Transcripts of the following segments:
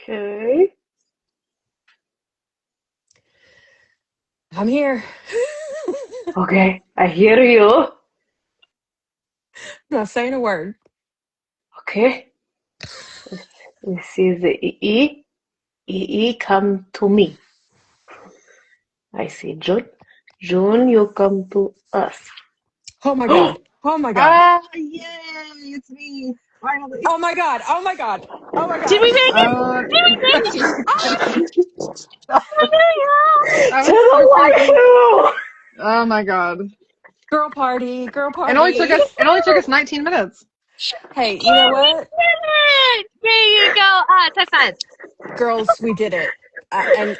Okay. I'm here. Okay. I hear you. Not saying a word. Okay. This is EE. EE, come to me. I see June. June, you come to us. Oh my God. Oh my God. Ah, yay! It's me, finally. Oh my God. Oh my God. Oh my Did God. we make it? Uh, Did we make it? I To was so the freaking. waifu! Oh my god! Girl party. Girl It only took party. us. It only took us 19 minutes. Hey, you know Yeah, we what? did it! There you go. High five. Girls, we did it.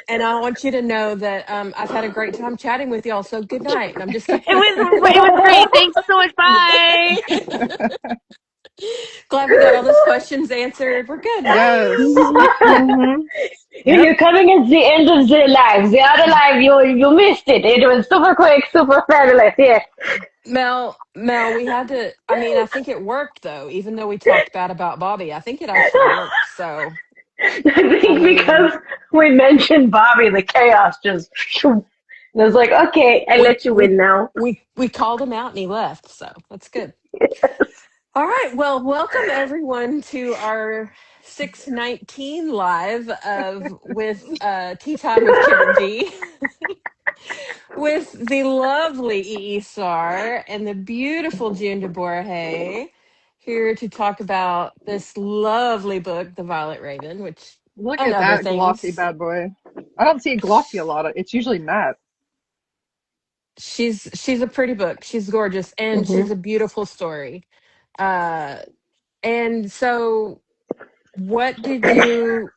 And I want you to know that I've had a great time chatting with y'all. So good night. And I'm just kidding. It was great. Thank you so much. Bye. Glad we got all those questions answered. We're good. Bye. Yes. Mm-hmm. Yep. You're coming at the end of the live. The other live, you missed it. It was super quick, super fabulous. Yeah. Mel, we had to. I mean, I think it worked though. Even though we talked bad about Bobby, I think it actually worked. So, I I think mean, because we mentioned Bobby, the chaos just. And I was like, okay, I we let you we win now. we called him out and he left. So that's good. All right. Well, welcome everyone to our 619 live of with Tea Time with Kim and G with the lovely Star and the beautiful June DeBorahae here to talk about this lovely book, The Violet Raven, which Look and at other that glossy things. bad boy. I don't see glossy a lot. It's usually matte. She's a pretty book. She's gorgeous and she's Hmm. a beautiful story. Uh and so what did you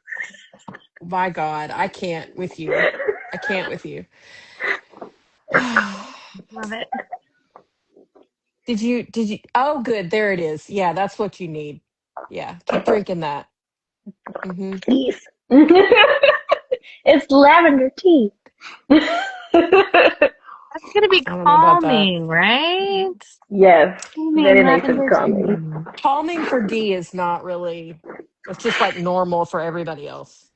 my God, I can't with you. I can't with you. Love it. Did you oh good, there it is. Yeah, that's what you need. Yeah, keep drinking that. Hmm. Please. It's lavender tea. That's gonna be I don't know about that. calming, right? Yes, Calming very nice and lavender calming. tea. Calming for D is not really, it's just like normal for everybody else.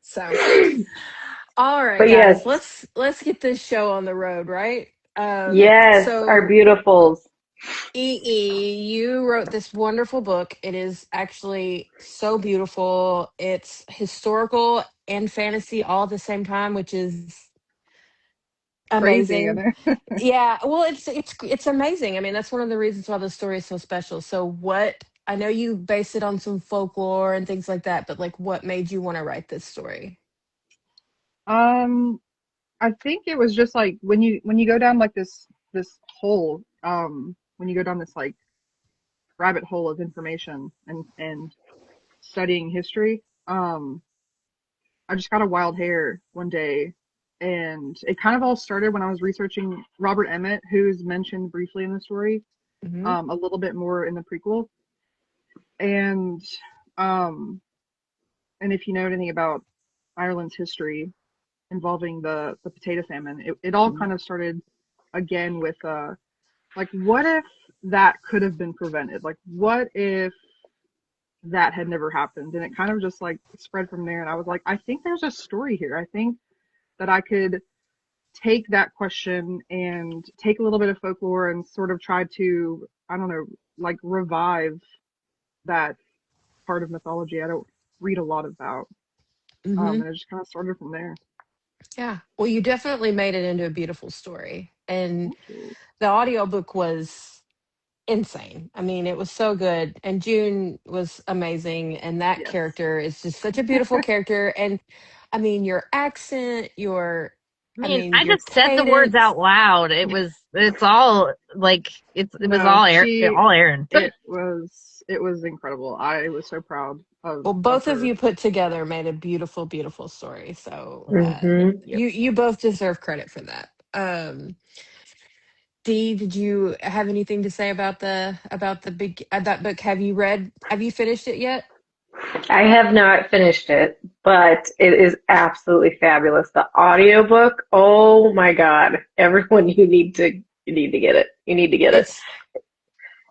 So, all right But yes, guys, let's get this show on the road, right? yes, our So beautifuls. you wrote this wonderful book. It is actually so beautiful. It's historical and fantasy all at the same time, which is Crazy in amazing. there. Yeah, well, it's amazing. I mean, that's one of the reasons why the story is so special. So, what I know you base it on some folklore and things like that, but like, what made you want to write this story? Um, I think it was just like when you go down like this hole. When you go down this like rabbit hole of information and studying history. I just got a wild hair one day, and it kind of all started when I was researching Robert Emmett, who's mentioned briefly in the story, Hmm. a little bit more in the prequel. And um, and if you know anything about Ireland's history involving the potato famine, it all kind of started again with like what if that could have been prevented? Like what if that had never happened? And it kind of just like spread from there. And I was like, I think there's a story here. I think that I could take that question and take a little bit of folklore and sort of try to, I don't know, like revive that part of mythology I don't read a lot about. Hmm. And it just kind of started from there. Yeah. Well, you definitely made it into a beautiful story, and Thank you. the audiobook was insane. I mean, it was so good, and June was amazing, and that Yes. character is just such a beautiful character. And I mean, your accent, I I mean, mean, I your just said the words cadence. out loud. It's all like it was No, all she, all Aaron. it was incredible. I was so proud Well, of both of her. you put together made a beautiful, beautiful story. So Hmm. Yep. you both deserve credit for that. Dee, did you have anything to say about the big that book? Have you finished it yet? I have not finished it, but it is absolutely fabulous. The audiobook, oh my God. Everyone, you need to get it. You need to get it. It's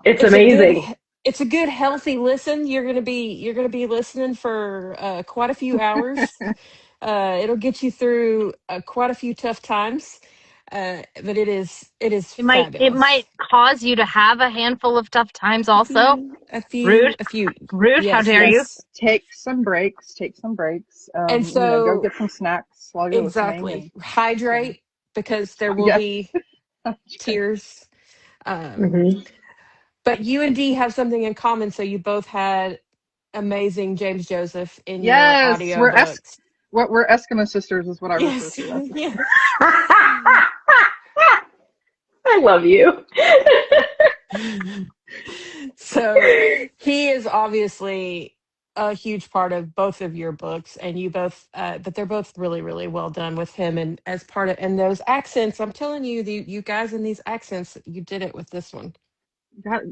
It's it's a good amazing. it's a good healthy listen. You're gonna be listening for quite a few hours. It'll get you through quite a few tough times, but it is It fabulous. might cause you to have a handful of tough times A also. few, a few, Rude. a few. Rude, how Yes, dare you? Yes, yes. take some breaks. Take some breaks. And Go so get some snacks while you're listening, exactly, and yeah, hydrate because there will yes. be tears. Um, Hmm. but you and Dee have something in common. So you both had amazing James Joseph in your Yes, audiobooks. we're Eskimo sisters is what I refer Yes, to us as. yes. I love you. So he is obviously a huge part of both of your books, and you both, but they're both really, really well done with him. And as part of, and those accents, I'm telling you, you guys in these accents, you did it with this one.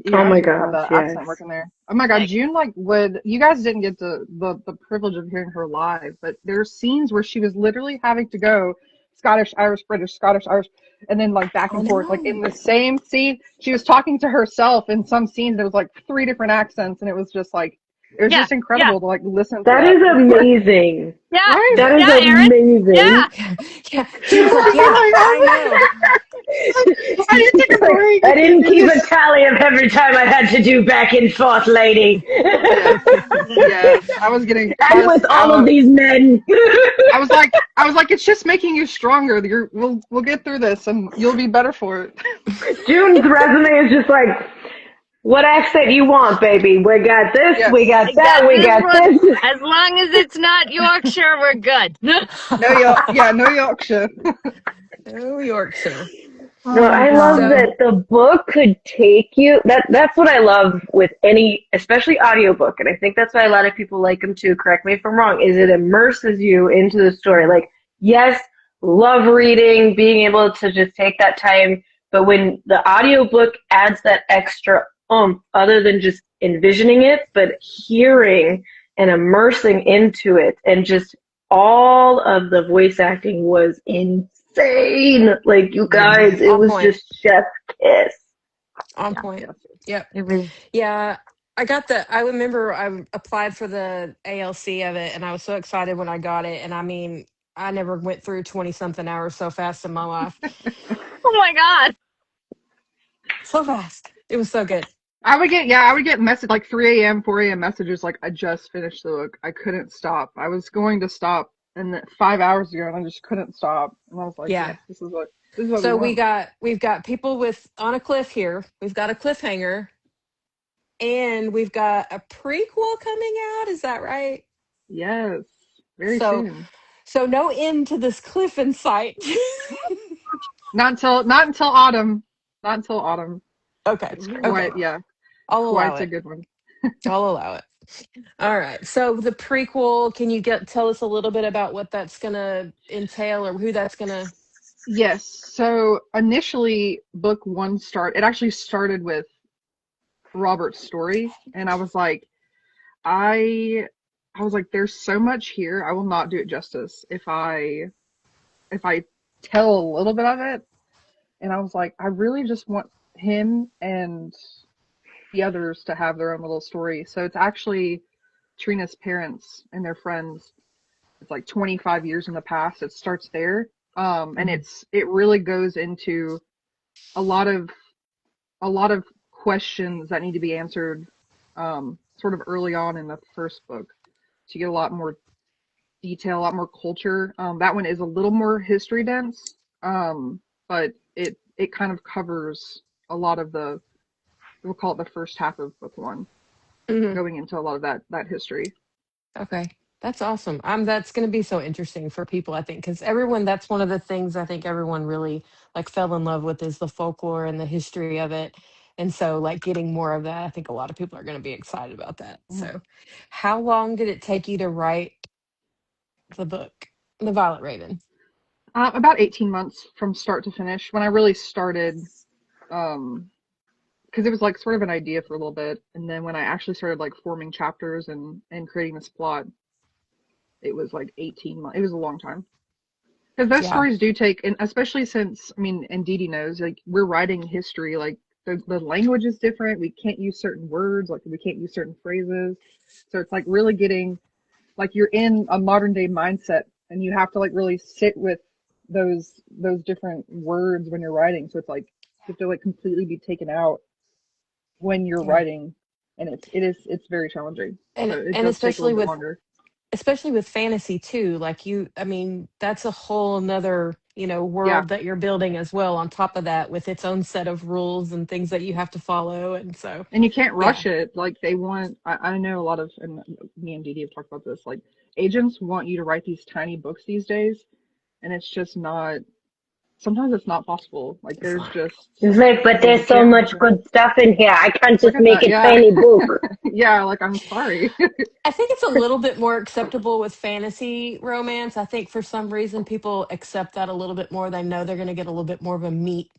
You Oh guys my really had gosh, the yes. accent working there. Oh my God, Like, June would you guys didn't get the privilege of hearing her live, but there's scenes where she was literally having to go Scottish, Irish, British, Scottish, Irish, and then like back Oh and forth. Like in no. the same scene, she was talking to herself in some scenes. There was like three different accents, and it was just like it was yeah, just yeah, incredible to like listen to That that. is amazing. yeah, Right? That is yeah, Aaron, amazing. yeah. Yeah, June's like, I'm yeah, like, I know. I need to take It's a like, break. I I can't didn't do keep a this. tally of every time I had to do back and forth, lady. Yes, yes. I was getting And yes. with all of these men. I was like, it's just making you stronger. We'll get through this, and you'll be better for it. June's resume is just like, what accent you want, baby? We got this, we Yes. got I that, got we this got one. this. As long as it's not Yorkshire, we're good. No York. Yeah, no Yorkshire. Oh, Yorkshire. No, Oh my I love God. So, that the book could take you. That's what I love with any, especially audiobook, and I think that's why a lot of people like them too. Correct me if I'm wrong. Is it immerses you into the story? Like, yes, love reading, being able to just take that time, but when the audiobook adds that extra other than just envisioning it, but hearing and immersing into it, and just all of the voice acting was insane. Like, you Yes. guys, it on was point. just chef's kiss. On Yeah, point. Yes. Yep. it was. Yeah. I remember I applied for the ALC of it, and I was so excited when I got it. And I mean, I never went through 20 something hours so fast in my life. Oh my God. So fast. It was so good. I would get message like 3 a.m., 4 a.m. messages like I just finished the book. I couldn't stop. I was going to stop and 5 hours ago and I just couldn't stop. And I was like, Yeah. yes, this is what we So want. we've got people with on a cliff here. We've got a cliffhanger, and we've got a prequel coming out. Is that right? Yes. Very So soon. so no end to this cliff in sight. Not until autumn. Not until autumn. Okay. It's Okay. quite yeah, I'll allow quite a it. good one. I'll allow it. All right. So the prequel, can you tell us a little bit about what that's gonna entail or who that's gonna Yes. So initially, book one it actually started with Robert's story, and I, I was like, there's so much here. I will not do it justice if I tell a little bit of it. And I was like, I really just want him and the others to have their own little story. So it's actually Trina's parents and their friends. It's like 25 years in the past. It starts there. And Mhm. it really goes into a lot of a lot of questions that need to be answered sort of early on in the first book to get a lot more detail, a lot more culture. That one is a little more history dense, but it kind of covers a lot of we'll call it the first half of book one, Mhm. going into a lot of that history. Okay. That's awesome. That's going to be so interesting for people, I think, because everyone, that's one of the things I think everyone really like fell in love with is the folklore and the history of it. And so, like, getting more of that, I think a lot of people are going to be excited about that. Mhm. So, how long did it take you to write the book, The Violet Raven? About 18 months from start to finish. When I really started, um, because it was like sort of an idea for a little bit, and then when I actually started like forming chapters and creating this plot, it was like 18 months. It was a long time. Because those Yeah. stories do take, and especially since, I mean, and Dee Dee knows, like, we're writing history. Like, the language is different. We can't use certain words, like we can't use certain phrases. So it's like really getting like you're in a modern day mindset, and you have to like really sit with those different words when you're writing. So it's like you have to like completely be taken out when you're Yeah. writing, and it's very challenging. So it And does take a little bit longer. especially with fantasy too, like I mean, that's a whole another, Yeah. world that you're building as well on top of that with its own set of rules and things that you have to follow. And so, And you can't yeah. rush it. Like they want, I know a lot of, and me and Didi have talked about this, like agents want you to write these tiny books these days, and it's just not, sometimes it's not possible. Like It's there's not. just, It's like, but you there's so can't rush much it. good stuff in here. I can't Look just at make that. a Yeah. tiny book. Yeah. Like I'm sorry. I think it's a little bit more acceptable with fantasy romance. I think for some reason people accept that a little bit more. They know they're going to get a little bit more of a meat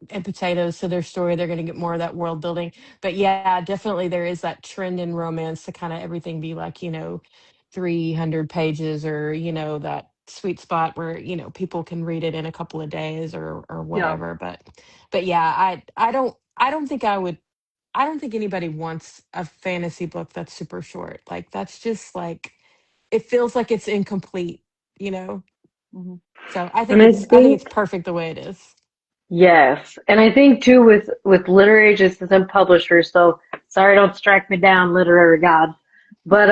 and potatoes to their story. They're going to get more of that world building. But yeah, definitely there is that trend in romance to kind of everything be like, 300 pages or, that sweet spot where, people can read it in a couple of days or Yeah. whatever. But yeah, I don't think anybody wants a fantasy book that's super short. Like that's just like it feels like it's incomplete, you know. Hmm. So And I I think it's think, perfect the way it is. yes. And I think too with literary agents and publishers, so sorry, don't strike me down, literary god. But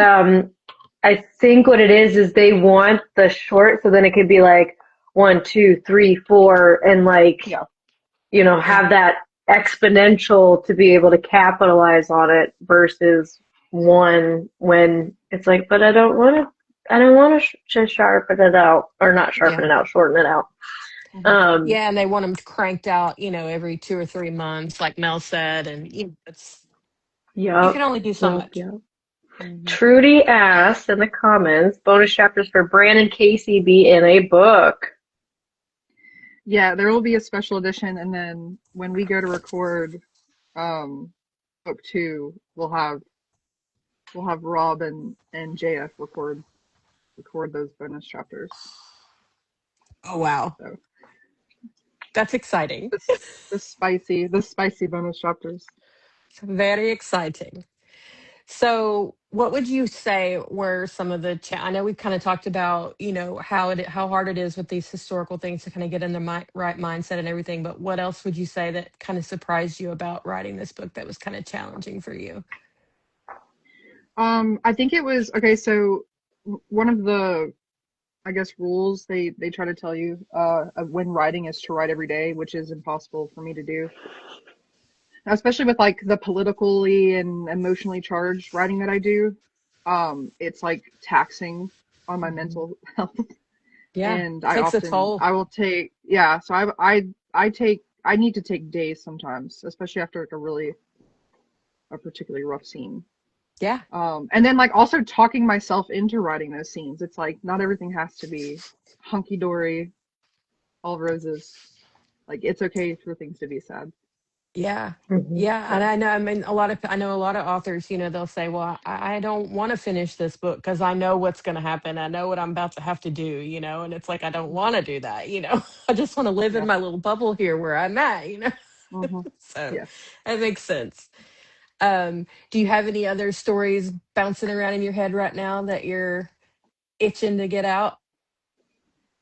I think what it is they want the short so then it could be like one, two, three, four, and like, Yeah. Yeah. have that exponential to be able to capitalize on it versus one when it's like, but I don't want to just sharpen it out or not sharpen Yeah. it out, shorten it out. Hmm. Um, Yeah, and they want them cranked out, every 2 or 3 months, like Mel said, and you can yup, only do so yup, much. yup. Hmm. Trudy asked in the comments, bonus chapters for Brandon Casey be in a book. Yeah, there will be a special edition, and then when we go to record um book two, we'll have Rob and JF record those bonus chapters. Oh wow. So That's exciting. the spicy bonus chapters. Very exciting. So, what would you say were some of the I know we kind of talked about, how hard it is with these historical things to kind of get in the right mindset and everything, but what else would you say that kind of surprised you about writing this book that was kind of challenging for you? I think it was okay. So one of the, I guess, rules they try to tell you of when writing is to write every day, which is impossible for me to do, especially with like the politically and emotionally charged writing that I do. It's like taxing on my Mhm. mental health, Yeah, and takes a toll. I will take, yeah. So I need to take days sometimes, especially after like a particularly rough scene. Yeah. And then like also talking myself into writing those scenes. It's like not everything has to be hunky dory, all roses. Like it's okay for things to be sad. Yeah. Mhm. Yeah, and So I know a lot of authors, they'll say, "Well, I don't want to finish this book because I know what's going to happen. I know what I'm about to have to do, and it's like I don't want to do that. I just want to live in yeah. my little bubble here where I'm at. Hmm. So Yes. that makes sense. Do you have any other stories bouncing around in your head right now that you're itching to get out?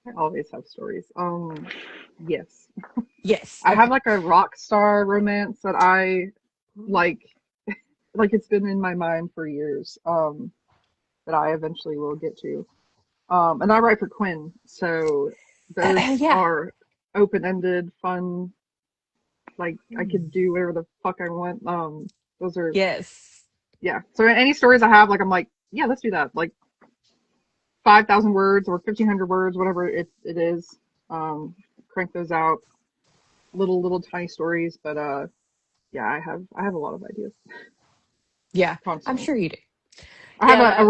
I always have stories. Yes. Yes. I have Okay. like a rock star romance that I like like it's been in my mind for years. That I eventually will get to. And I write for Quinn, so those Yeah. are open-ended, fun. Like I could do whatever the fuck I want. Those are, Yes. yeah. So any stories I have, like I'm like, yeah, let's do that. Like 5,000 words or 1,500 words, whatever it is. Crank those out. Little tiny stories, but yeah, I have a lot of ideas Yeah. I'm constantly. sure you do. I have a Yeah.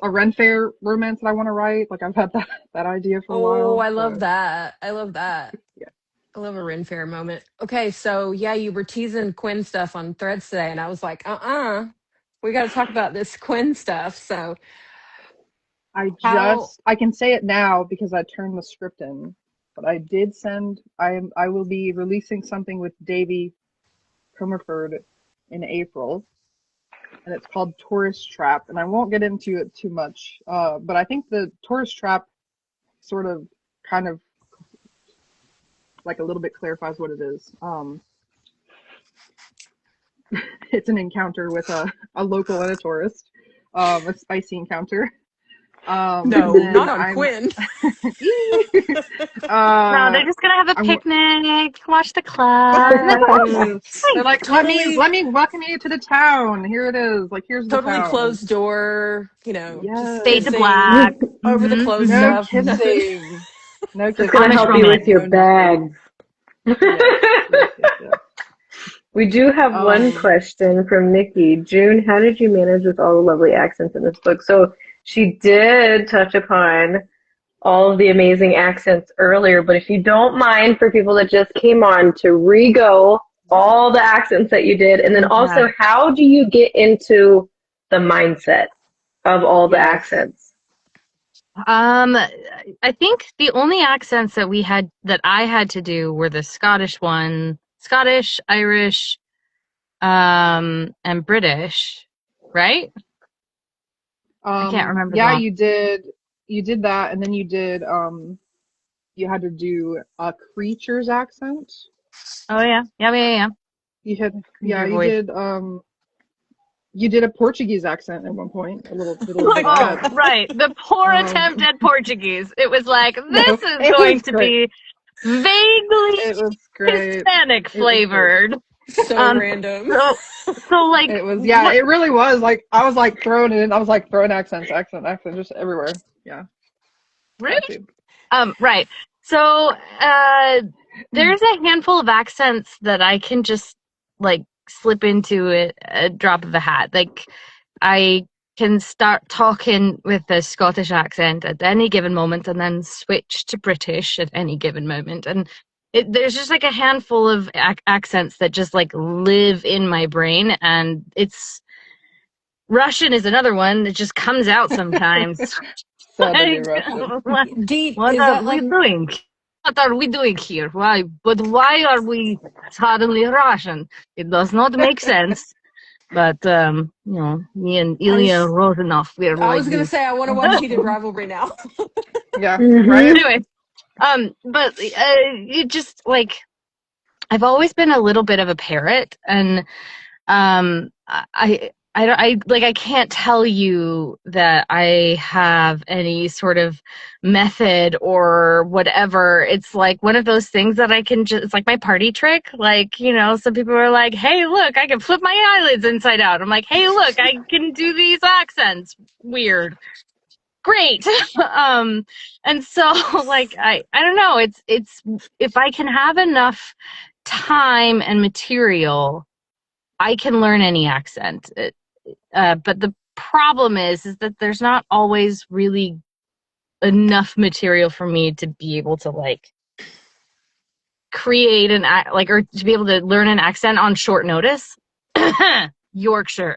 a Ren Fair romance that I want to write. Like I've had that idea for a Oh, while. I love So that. I love that. yeah. I love a Ren Fair moment. Okay, so yeah, you were teasing Quinn stuff on Threads today, and I was like, we got to talk about this Quinn stuff. So how? I can say it now because I turned the script in, but I did send, I will be releasing something with Davy Comerford in April, and it's called Tourist Trap. And I won't get into it too much, but I think the Tourist Trap sort of, kind of, like a little bit clarifies what it is. It's an encounter with a local and a tourist, a spicy encounter. And No, then not on Quinn. No, they're just gonna have a I'm picnic, watch the clouds. Yes. They're like, Totally, let me welcome you to the town. Here it is. Like, here's the totally town. And closed door, just Fade yes, to kissing black. over the closed no stuff, nothing. kissing. No Just kissing. gonna Amish help you with romance. your No nothing. bags. Yes. We do have one Um, question from Nikki. June, how did you manage with all the lovely accents in this book? So she did touch upon all of the amazing accents earlier, but if you don't mind, for people that just came on, to re-go all the accents that you did, and then Yeah. also, how do you get into the mindset of all the yes. accents? I think the only accents that I had to do were the Scottish one, Scottish, Irish, and British, right? I can't remember them Yeah, all. you did that, and then you had to do a creature's accent. Oh yeah. Yeah, Creature voice. you did a Portuguese accent at one point, a little Oh my bit of Oh, that. God. right. The poor Um, attempt at Portuguese. It was like, no, this is it going was to great. be vaguely It was great. Hispanic It was great. flavored. So Um, random. so like, It was, yeah, what? it really was. Like, I was like throwing it in. I was like throwing accent, just everywhere. Yeah, had Rude. to. Right. So, there's a handful of accents that I can just like slip into a drop of a hat. Like, I can start talking with a Scottish accent at any given moment and then switch to British at any given moment. And there's just like a handful of accents that just like live in my brain. And Russian is another one that just comes out sometimes. Suddenly Like, Russian. Deep, what is are that we like doing? What are we doing here? Why? But why are we suddenly Russian? It does not make sense. But me and I Ilya was Rosanov, we're I like was gonna this. say I want to watch Heated Rivalry now. Yeah, right. Mm-hmm. Anyway, but it just like I've always been a little bit of a parrot, and I can't tell you that I have any sort of method or whatever. It's like one of those things that I can just, it's like my party trick. Like, some people are like, hey, look, I can flip my eyelids inside out. I'm like, hey, look, I can do these accents. Weird. Great. And so like, I don't know. It's, if I can have enough time and material, I can learn any accent. But the problem is that there's not always really enough material for me to be able to like create or to be able to learn an accent on short notice. Yorkshire.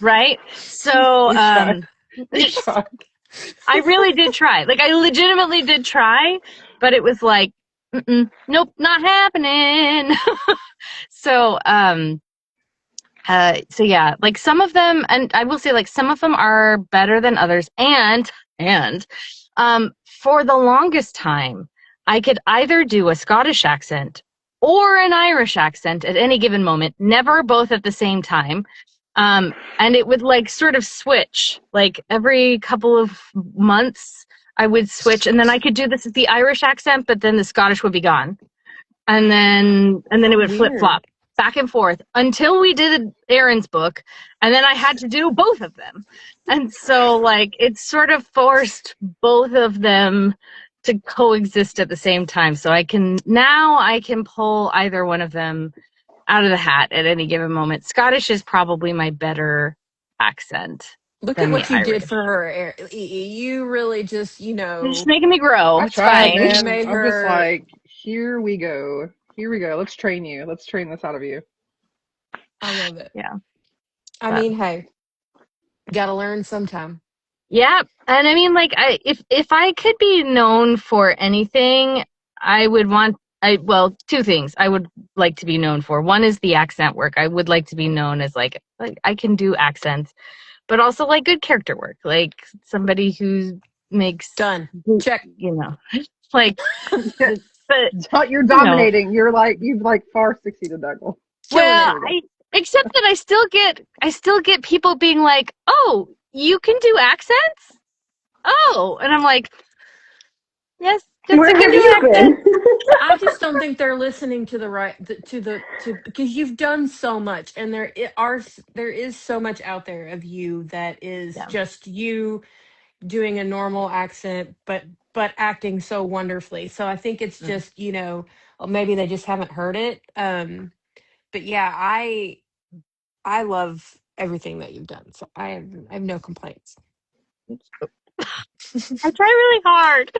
Right? So, You tried. You tried. I really did try. Like, I legitimately did try, but it was like, nope, not happening. So, so yeah, like some of them, and I will say like some of them are better than others. And for the longest time, I could either do a Scottish accent or an Irish accent at any given moment, never both at the same time. And it would like sort of switch, like every couple of months I would switch, and then I could do the Irish accent, but then the Scottish would be gone. And then it would flip Weird. flop back and forth until we did Aaron's book, and then I had to do both of them. And so like it sort of forced both of them to coexist at the same time. So I can pull either one of them out of the hat at any given moment. Scottish is probably my better accent Look at than the what you did Irish. for her, You really just, You're just making me grow. I It's tried, fine. you man. made I'm just her. like, here we go. Here we go. Let's train you. Let's train this out of you. I love it. Yeah. I But mean, hey, gotta learn sometime. yeah, and I mean, like, if I could be known for anything, I would want well, two things I would like to be known for. One is the accent work. I would like to be known as like I can do accents, but also like good character work, like somebody who makes, Done. Check. like, but You're you know, dominating. You've like far succeeded that goal. Killing well, it. There we go. except that I still get people being like, "Oh, you can do accents?" Oh, and I'm like, "Yes, yes, I Where can have do you accents." been? I just don't think they're listening to the right to because you've done so much, and there is so much out there of you that is Yeah. just you doing a normal accent, but acting so wonderfully. So I think it's Mm. just maybe they just haven't heard it. But yeah, I love everything that you've done, so I have no complaints. I try really hard.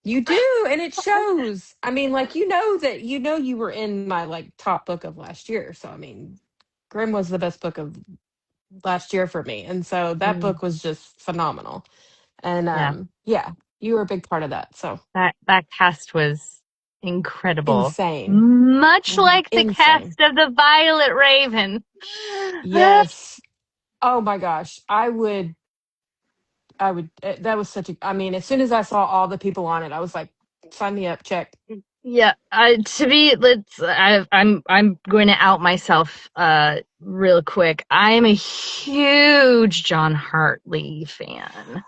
You do, and it shows. I mean, like that you were in my like top book of last year. So I mean, Grimm was the best book of last year for me, and so that Mm, book was just phenomenal. And yeah, yeah, you were a big part of that. So that cast was incredible, insane, much like the insane. cast of the Violet Raven. Yes. Oh my gosh, That was such a. I mean, as soon as I saw all the people on it, I was like, sign me up. Check. Yeah, I'm going to out myself real quick. I'm a huge John Hartley fan.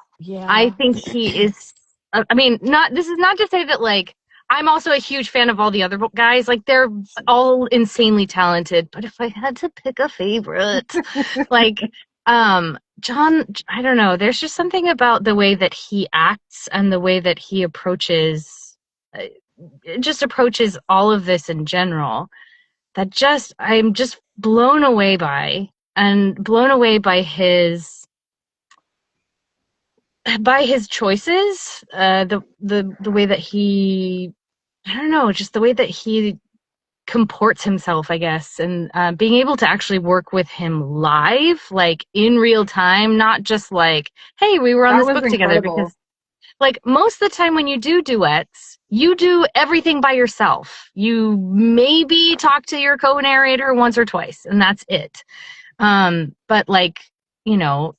I Yeah. think he is. I mean, not this is not to say that like I'm also a huge fan of all the other guys. Like they're all insanely talented. But if I had to pick a favorite, like John, I don't know. There's just something about the way that he acts and the way that he approaches. Just approaches all of this in general that just I'm just blown away by and blown away by his choices, the way that he, I don't know, just the way that he comports himself, I guess, and being able to actually work with him live, like in real time, not just like, hey, we were on That this was book together, incredible. because like most of the time when you do duets, you do everything by yourself. You maybe talk to your co-narrator once or twice, and that's it. But like, you know,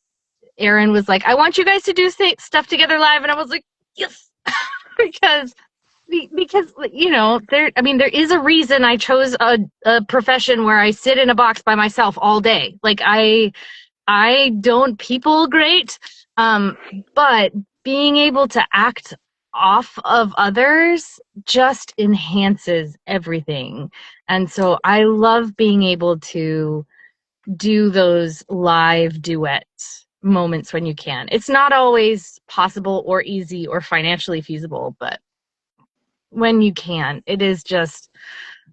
Aaron was like, I want you guys to do stuff together live. And I was like, yes, because, there, I mean, there is a reason I chose a profession where I sit in a box by myself all day. Like I don't people great. But being able to act off of others just enhances everything. And so I love being able to do those live duet moments when you can. It's not always possible or easy or financially feasible, but when you can, it is just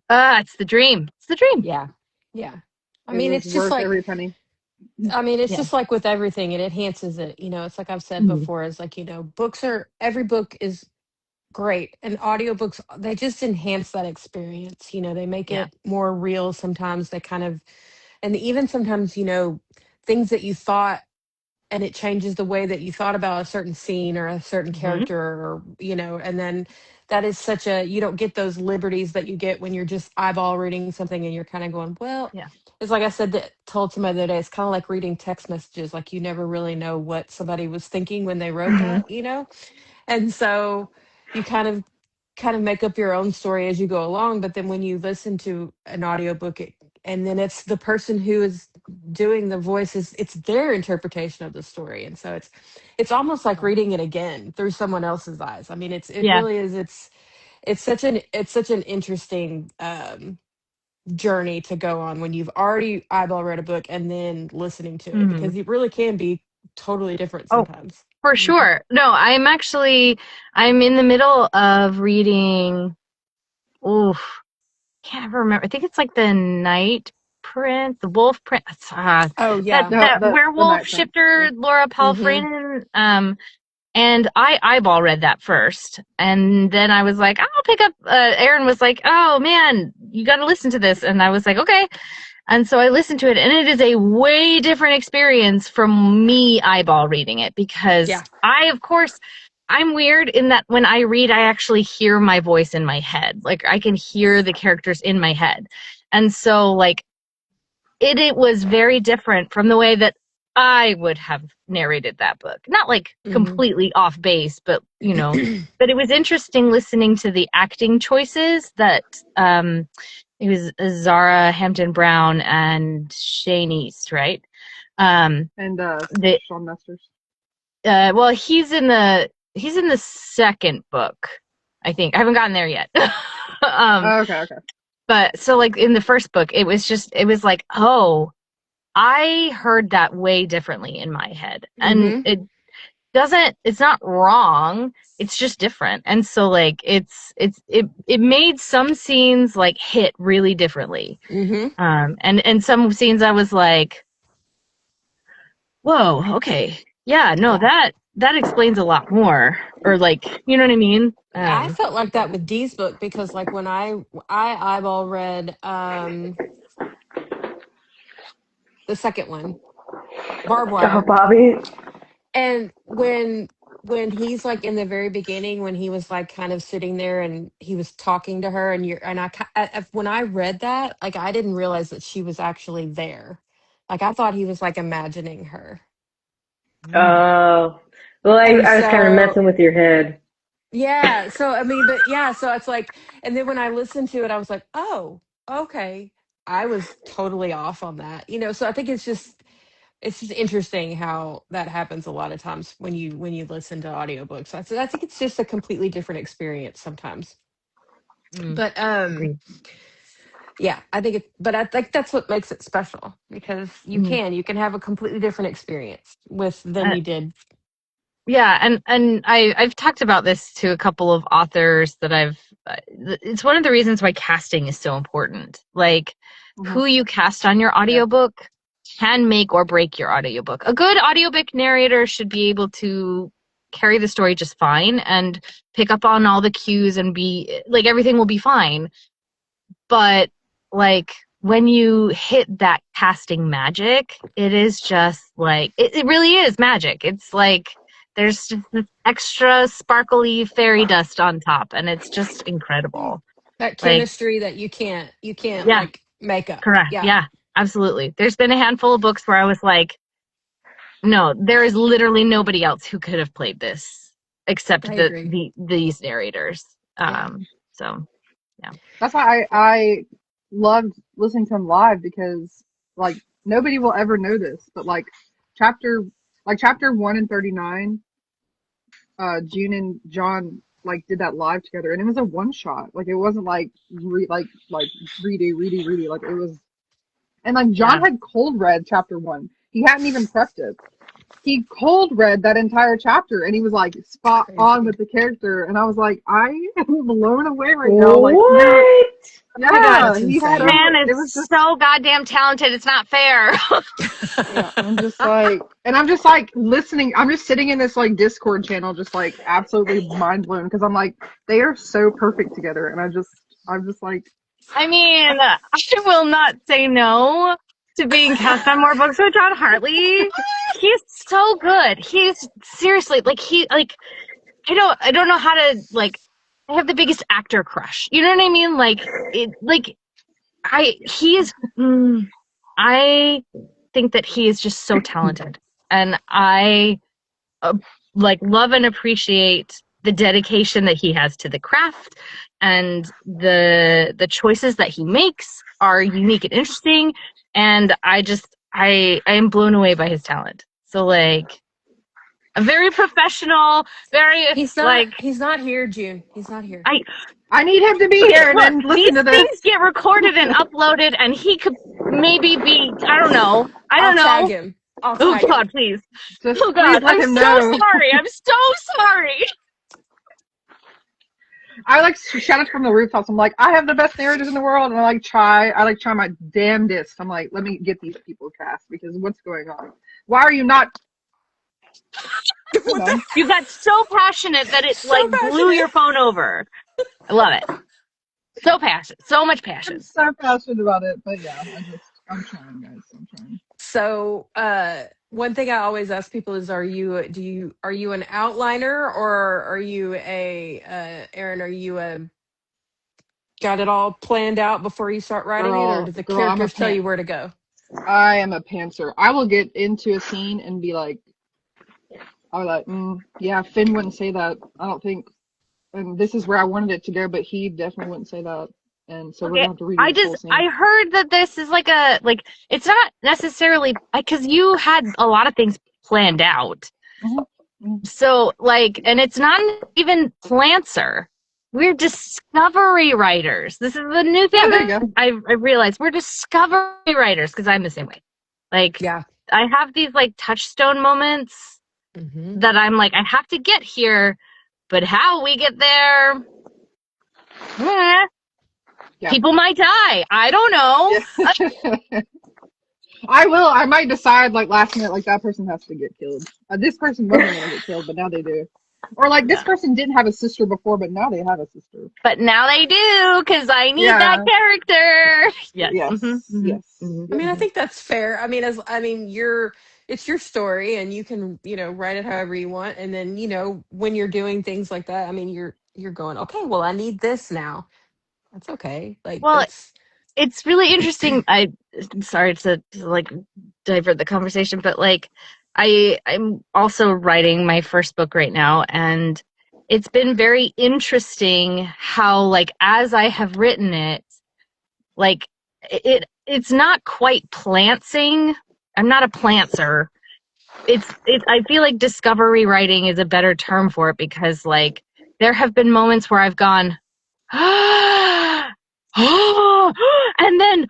it's the dream. It's the dream. Yeah. Yeah. I It mean, was it's just worth like every penny. it's Yeah. just like with everything, it enhances it. It's like I've said Mm-hmm. before, is like, every book is great, and audiobooks, they just enhance that experience. They make Yeah. it more real sometimes. They kind of, and even sometimes, things that you thought, and it changes the way that you thought about a certain scene or a certain Mm-hmm. character, or and then that is such a, you don't get those liberties that you get when you're just eyeball reading something and you're kind of going, well, Yeah. it's like I said, that told somebody the other day, it's kind of like reading text messages. Like, you never really know what somebody was thinking when they wrote Mm-hmm. that. And so you kind of make up your own story as you go along. But then when you listen to an audiobook, and then it's the person who is doing the voices, it's their interpretation of the story. And so it's almost like Yeah. reading it again through someone else's eyes. I mean, it Yeah. really is. It's such an interesting journey to go on when you've already eyeball read a book and then listening to it, Mm-hmm. because it really can be totally different Oh, sometimes. for sure. No, I'm in the middle of reading. Oh, can't ever remember. I think it's like the Night Prince, the Wolf Prince. Oh That yeah. No, that the werewolf Night Prince. Yeah. shifter, Laura Mm-hmm. Palfreyman. And I eyeball read that first, and then I was like, I'll pick up. Aaron was like, oh man, you got to listen to this, and I was like, okay. And so I listened to it, and it is a way different experience from me eyeball reading it, because Yeah. I, of course, I'm weird in that when I read, I actually hear my voice in my head. Like I can hear the characters in my head. And so like it was very different from the way that I would have narrated that book. Not like completely off base, but but it was interesting listening to the acting choices that it was Zara Hampton Brown and Shane East, right? And the Sean Masters. well, he's in the second book, I think. I haven't gotten there yet. Okay. But so like in the first book, it was like, oh, I heard that way differently in my head. And it's not wrong. It's just different. And so like it made some scenes like hit really differently. And some scenes I was like, whoa, okay. Yeah, no, that explains a lot more. Or like, you know what I mean? I felt like that with Dee's book because like when I eyeball read the second one, Barbed Oh, Wire. Bobby. And when he's like in the very beginning, when he was like kind of sitting there and he was talking to her, and when I read that, like I didn't realize that she was actually there. Like I thought he was like imagining her. Oh. Well, And I was kind of so messing with your head. yeah, so I mean, but yeah, so it's like, and then when I listened to it, I was like, oh, okay. I was totally off on that, So I think it's just interesting how that happens a lot of times when you listen to audiobooks. I think it's just a completely different experience sometimes. But Agreed. yeah, but I think that's what makes it special because you can have a completely different experience with than you did. Yeah, and I've talked about this to a couple of authors that it's one of the reasons why casting is so important. Like who you cast on your audiobook can make or break your audiobook. A good audiobook narrator should be able to carry the story just fine and pick up on all the cues and be like everything will be fine. But like when you hit that casting magic, it is just like it really is magic. It's like there's just this extra sparkly fairy dust on top, and it's just incredible. That Like, chemistry that you can't yeah, like make up. correct. Yeah, Yeah, absolutely. There's been a handful of books where I was like, no, there is literally nobody else who could have played this except I agree. these narrators. Yeah. So yeah. That's why I loved listening to him live because like nobody will ever know this, but chapter chapter 1 and 39, June and John like did that live together, and it was a one shot. Like it wasn't like redo. Like it was, and like John had cold read chapter 1. He hadn't even prepped it. He cold read that entire chapter, and he was like spot on with the character, and I was like, I am blown away right now. Like, What? Oh my God, yeah, he had man it is was just, so goddamn talented. It's not fair. yeah. I'm just like listening. I'm just sitting in this like Discord channel, just like absolutely mind blown because I'm like, they are so perfect together, and I'm just like, I mean, I will not say no to being cast on more books with John Hartley. He's so good. He's seriously like I don't know how to like. I have the biggest actor crush. You know what I mean? I think that he is just so talented, and I like love and appreciate the dedication that he has to the craft, and the choices that he makes are unique and interesting, and I am blown away by his talent. So like a very professional, very like He's not here, June. He's not here. I need him to be Okay, here and look, then listen these to this. things get recorded and uploaded, and he could maybe be, I don't know. I'll tag him. Oh, God, please. Just Oh, please God, let I'm him so know. sorry. I'm so sorry. I like shout it from the rooftops. I'm like, I have the best narrators in the world, and I like try my damnedest. I'm like, let me get these people cast because what's going on? Why are you not? You know, You got so passionate that it, So like, blew passionate. your phone over. I love it. So passionate. So much I'm passion. so passionate about it, but yeah, I just I'm trying, guys. I'm trying. So, one thing I always ask people is, are you an outliner, or are you a Erin? Are you got it all planned out before you start writing it, or do the Girl, I'm a characters tell pant. you where to go? I am a pantser. I will get into a scene and be like, I'm like, yeah, Finn wouldn't say that. I don't think. And this is where I wanted it to go, but he definitely wouldn't say that. And so we're Okay. gonna have to redo this whole I scene. heard that this is like it's not necessarily because you had a lot of things planned out. Hmm. So like, and it's not even Plancer. We're discovery writers. This is the new Yeah, thing there you that go. I realized. We're discovery writers because I'm the same way. Like, Yeah. I have these like touchstone moments Mm-hmm. that I'm like, I have to get here, but how we get there, eh, Yeah. people might die. I don't know. Yeah. I will. I might decide like last minute, like that person has to get killed. This person wasn't gonna get killed, but now they do. Or like this Yeah. person didn't have a sister before, but now they have a sister. But now they do because I need that Yeah. character. Yes. Yes. Yes. I Yep. mean, I Hmm. think that's fair. I mean, it's your story, and you can, write it however you want. And then, when you're doing things like that, I mean, you're going, okay, well, I need this now. That's okay. Like Well, that's it's really interesting. I'm sorry to like divert the conversation, but like I'm also writing my first book right now, and it's been very interesting how like as I have written it, like it's not quite plantsing. I'm not a plantser. I feel like discovery writing is a better term for it because like there have been moments where I've gone and then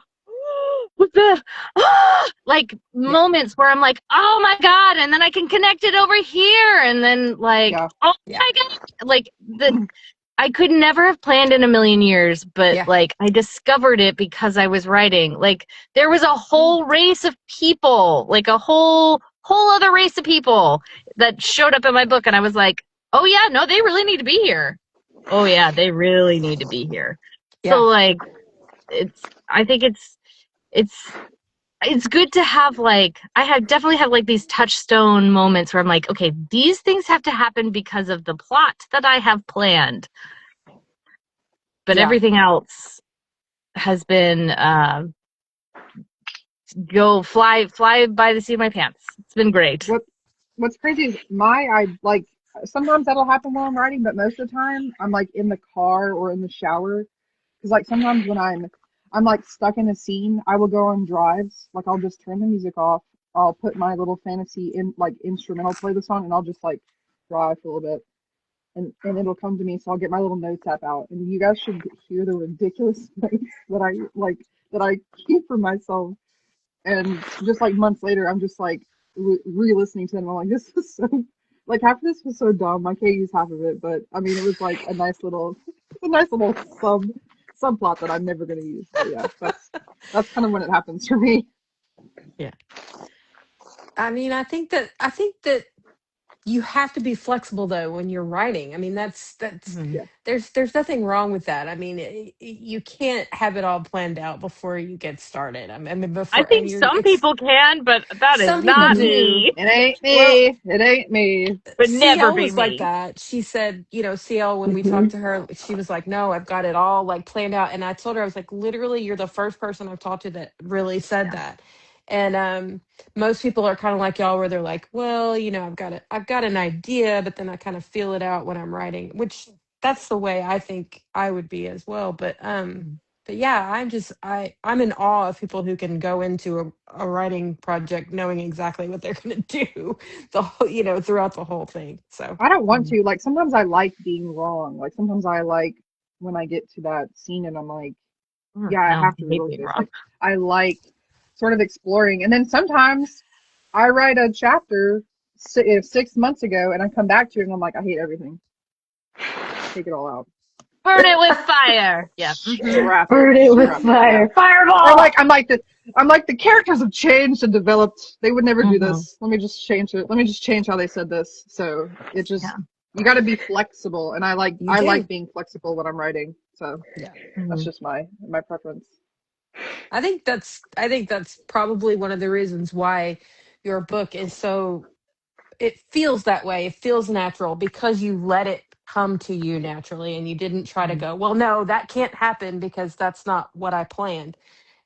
with the like yeah, moments where I'm like, oh my god, and then I can connect it over here, and then like, Yeah. oh yeah, my god, like the I could never have planned in a million years, but yeah, like I discovered it because I was writing. Like there was a whole race of people, like a whole other race of people that showed up in my book, and I was like, oh yeah, no, they really need to be here. Oh yeah, they really need to be here. So yeah, like I think it's it's good to have like I have definitely have like these touchstone moments where I'm like, okay, these things have to happen because of the plot that I have planned, but yeah, everything else has been go fly by the seat of my pants. It's been great. What What's crazy is I like sometimes that'll happen while I'm writing, but most of the time I'm like in the car or in the shower. Because like sometimes when I'm like stuck in a scene, I will go on drives. Like I'll just turn the music off. I'll put my little fantasy in like instrumental, play the song, and I'll just like drive for a little bit, and it'll come to me. So I'll get my little notes app out, and you guys should hear the ridiculous notes that I keep for myself. And just like months later, I'm just like re-listening to them. I'm like, this is so like half of this was so dumb. I can't use half of it, but I mean, it was like a nice little subplot that I'm never gonna use. But yeah, that's kind of when it happens for me. yeah. I mean, I think that you have to be flexible though when you're writing. I mean, that's Mhm. Yeah, there's nothing wrong with that. I mean, you can't have it all planned out before you get started. I mean, I before and think you're some it's people can, but that is some people not do. me. it ain't Well, me. It ain't me. Would never CL be was like me. that. She said, CL, when we Hmm. talked to her, she was like, no, I've got it all like planned out. And I told her, I was like, literally, you're the first person I've talked to that really said Yeah. that. And most people are kind of like y'all, where they're like, well, I've got an idea, but then I kind of feel it out when I'm writing, which that's the way I think I would be as well. But yeah, I'm in awe of people who can go into a writing project knowing exactly what they're going to do the whole, throughout the whole thing. So I don't want Mhm. to. Like sometimes I like being wrong. Like sometimes I like when I get to that scene and I'm like, yeah, I No, have I to hate rework being this. wrong. Like I like sort of exploring, and then sometimes I write a chapter 6 months ago, and I come back to it, and I'm like, I hate everything. Take it all out. Burn it with fire. Yeah. Scrap it. Burn it with Scrap it. Yeah. fire. Or Fireball! like I'm like the characters have changed and developed. They would never do Hmm. this. Let me just change it. Let me just change how they said this. So it just Yeah. you got to be flexible, and you I like do. being flexible when I'm writing. So Yeah. that's Mhm. just my preference. I think that's probably one of the reasons why your book is so, it feels that way. It feels natural because you let it come to you naturally and you didn't try to Mhm. go, well, no, that can't happen because that's not what I planned.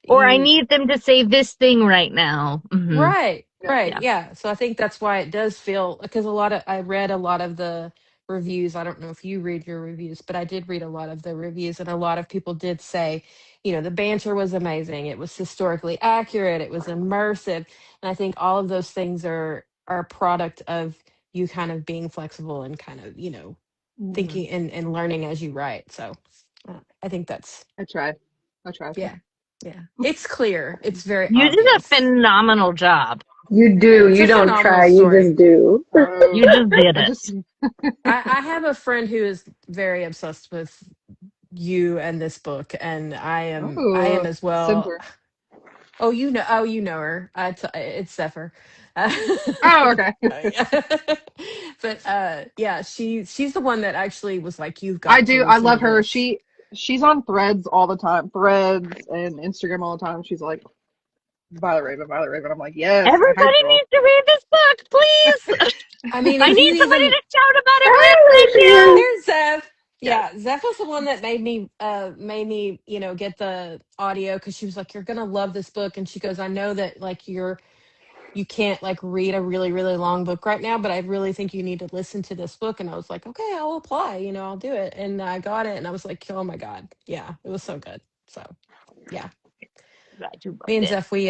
Or I You need them to say this thing right now. Right, Yeah. right. Yeah. Yeah. So I think that's why it does feel, because I read a lot of the reviews. I don't know if you read your reviews, but I did read a lot of the reviews, and a lot of people did say, the banter was amazing. It was historically accurate. It was immersive. And I think all of those things are a product of you kind of being flexible and kind of, Mhm. thinking and learning as you write. So I think that's, I try. I try. yeah. Yeah. It's clear. It's very You did a obvious. phenomenal job. You do. It's You a don't phenomenal try. You story. just do. Oh, You just did I it. just. I have a friend who is very obsessed with you and this book, and I am Oh, as well. simpler. Oh, you know her. It's Zephyr. Oh, okay. Yeah. But yeah, she's the one that actually was like, you've I got to do. I listen to love her. this. She's on Threads all the time. Threads and Instagram all the time. She's like Violet Raven, Violet Raven. I'm like, yes, my hype Everybody girl. needs to read this book, please. I mean, I if you need somebody even to shout about it with. There Thank she you. is. there's Zeph. Yes. Yeah, Zeph was the one that made me get the audio, because she was like, you're gonna love this book, and she goes, I know that like you can't like read a really really long book right now, but I really think you need to listen to this book. And I was like, okay, I'll apply, I'll do it. And I got it, and I was like, oh my god, yeah, it was so good. So yeah, Glad you me loved and it. Zeph, we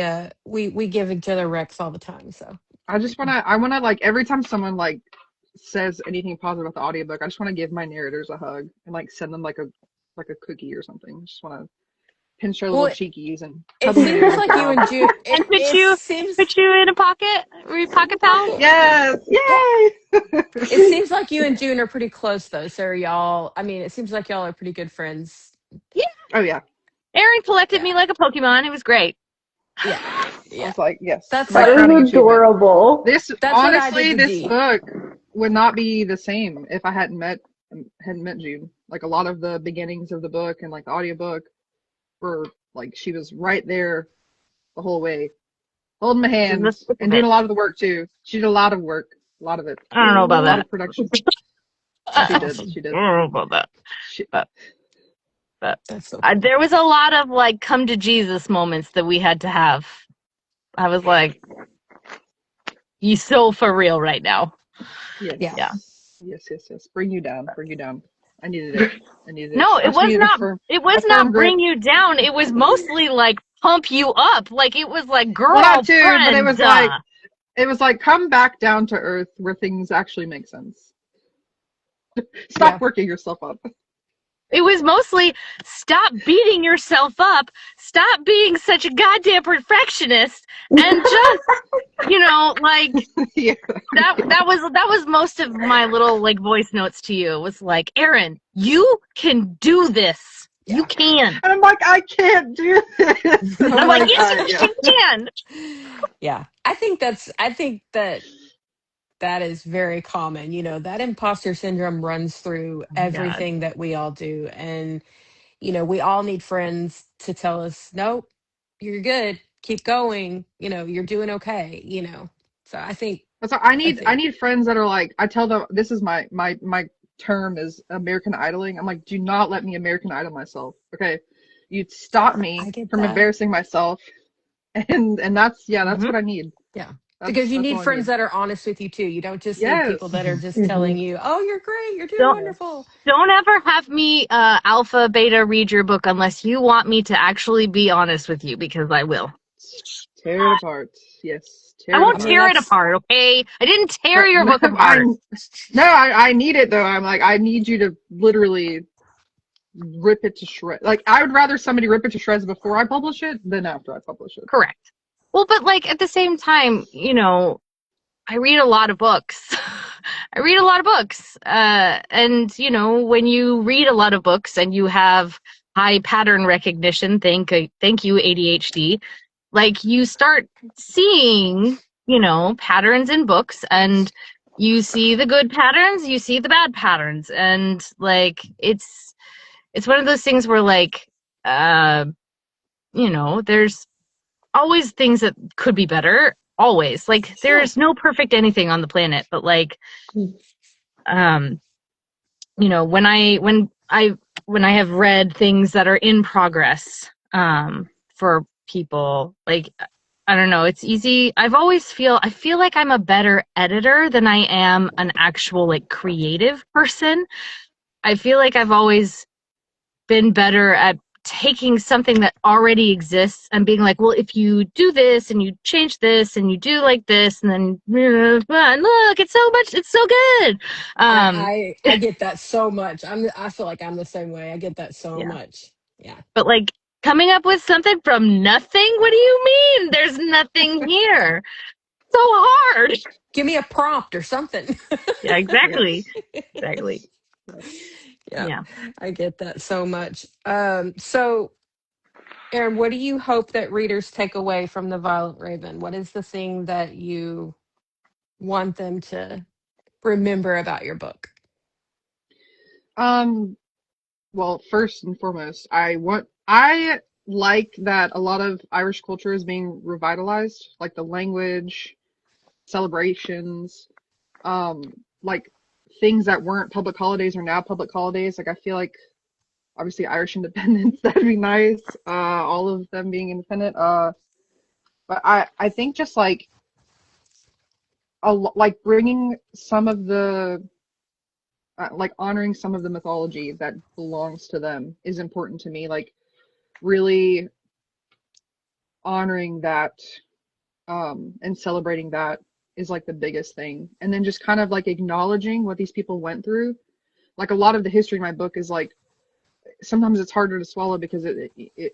give each other recs all the time. So I wanna like every time someone like says anything positive about the audiobook, I just wanna give my narrators a hug and like send them like a cookie or something. Just wanna pinch their well, little it, cheekies and it tell them they're seems doing a good like you job. and June, And it seems put you in a pocket, pocket pal. pocket. Yes, Yeah, yay! it seems like you and June are pretty close though. So are y'all, I mean, it seems like y'all are pretty good friends. Yeah. Oh yeah, Aaron collected Yeah, me like a Pokemon. It was great. yeah, I yeah. was like, yes, That's my That crowning is achievement. adorable. This that's what I did honestly, to this D. book would not be the same if I hadn't met June. Like a lot of the beginnings of the book and like the audiobook were like she was right there the whole way, holding my In the hand thick and of doing it. a lot of the work too. She did a lot of work, a lot of it, I don't know about a lot Mm. of production. That's She did, awesome. she I did. don't know about that. She, But but That's so cool. there was a lot of like come to Jesus moments that we had to have. I was like, you so for real right now. yes, Yeah. Yeah. yes, yes, yes. Bring you down, bring you down. I needed it. I needed it. No, I just needed it a was firm not grip. bring you down. It was mostly like pump you up. Like it was like Well, that girl too, but friend. it was like come back down to earth where things actually make sense. Stop Yeah. working yourself up. It was mostly stop beating yourself up, stop being such a goddamn perfectionist, and just like Yeah. that was most of my little like voice notes to you. It was like, Aaron, you can do this. You Yeah. can. And I'm like, I can't do this. And And I'm I'm like, like, yes, all right, yeah. you can. Yeah. I think that is very common. That imposter syndrome runs through Oh my god. everything that we all do. And, we all need friends to tell us, nope, you're good. Keep going. You're doing okay. So So I I think need friends that are like, I tell them this is my term is American idling. I'm like, do not let me American idol myself. Okay. You'd stop I me get from that. embarrassing myself. And that's Hmm. what I need. Yeah. Because you That's need all I friends need. that are honest with you too. You don't just need Yes. people that are just Hmm. telling you, oh, you're great. You're doing Don't wonderful. Yes. don't ever have me alpha beta read your book unless you want me to actually be honest with you, because I will. Tear it apart. Yes. I Tear it won't I mean, apart. tear it that's, apart, okay? I didn't tear But your book apart. I need it though. I'm like, I need you to literally rip it to shreds. Like, I would rather somebody rip it to shreds before I publish it than after I publish it. Correct. Well, but like at the same time, I read a lot of books. I read a lot of books. And when you read a lot of books and you have high pattern recognition, thank you, ADHD, like you start seeing, patterns in books, and you see the good patterns, you see the bad patterns. And like it's one of those things where like uh there's always things that could be better. Always. Like, there's no perfect anything on the planet, but like, when I have read things that are in progress, for people, like, I don't know, it's easy. I feel like I'm a better editor than I am an actual like creative person. I feel like I've always been better at taking something that already exists and being like, well, if you do this and you change this and you do like this and then look, it's so good. I get that so much. I feel like I'm the same way. I get that so Yeah. much. Yeah. But like coming up with something from nothing? What do you mean? There's nothing here. So hard. Give me a prompt or something. Yeah, exactly. Yes. Exactly. Yeah. Yeah. I get that so much. So Erin, what do you hope that readers take away from The Violet Raven? What is the thing that you want them to remember about your book? Well, first and foremost, I like that a lot of Irish culture is being revitalized, like the language, celebrations, um, like things that weren't public holidays are now public holidays. Like I feel like obviously Irish independence, that'd be nice. All of them being independent. But I think just like like bringing some of the like honoring some of the mythology that belongs to them is important to me. Like really honoring that and celebrating that is like the biggest thing. And then just kind of like acknowledging what these people went through. Like a lot of the history in my book is like sometimes it's harder to swallow because a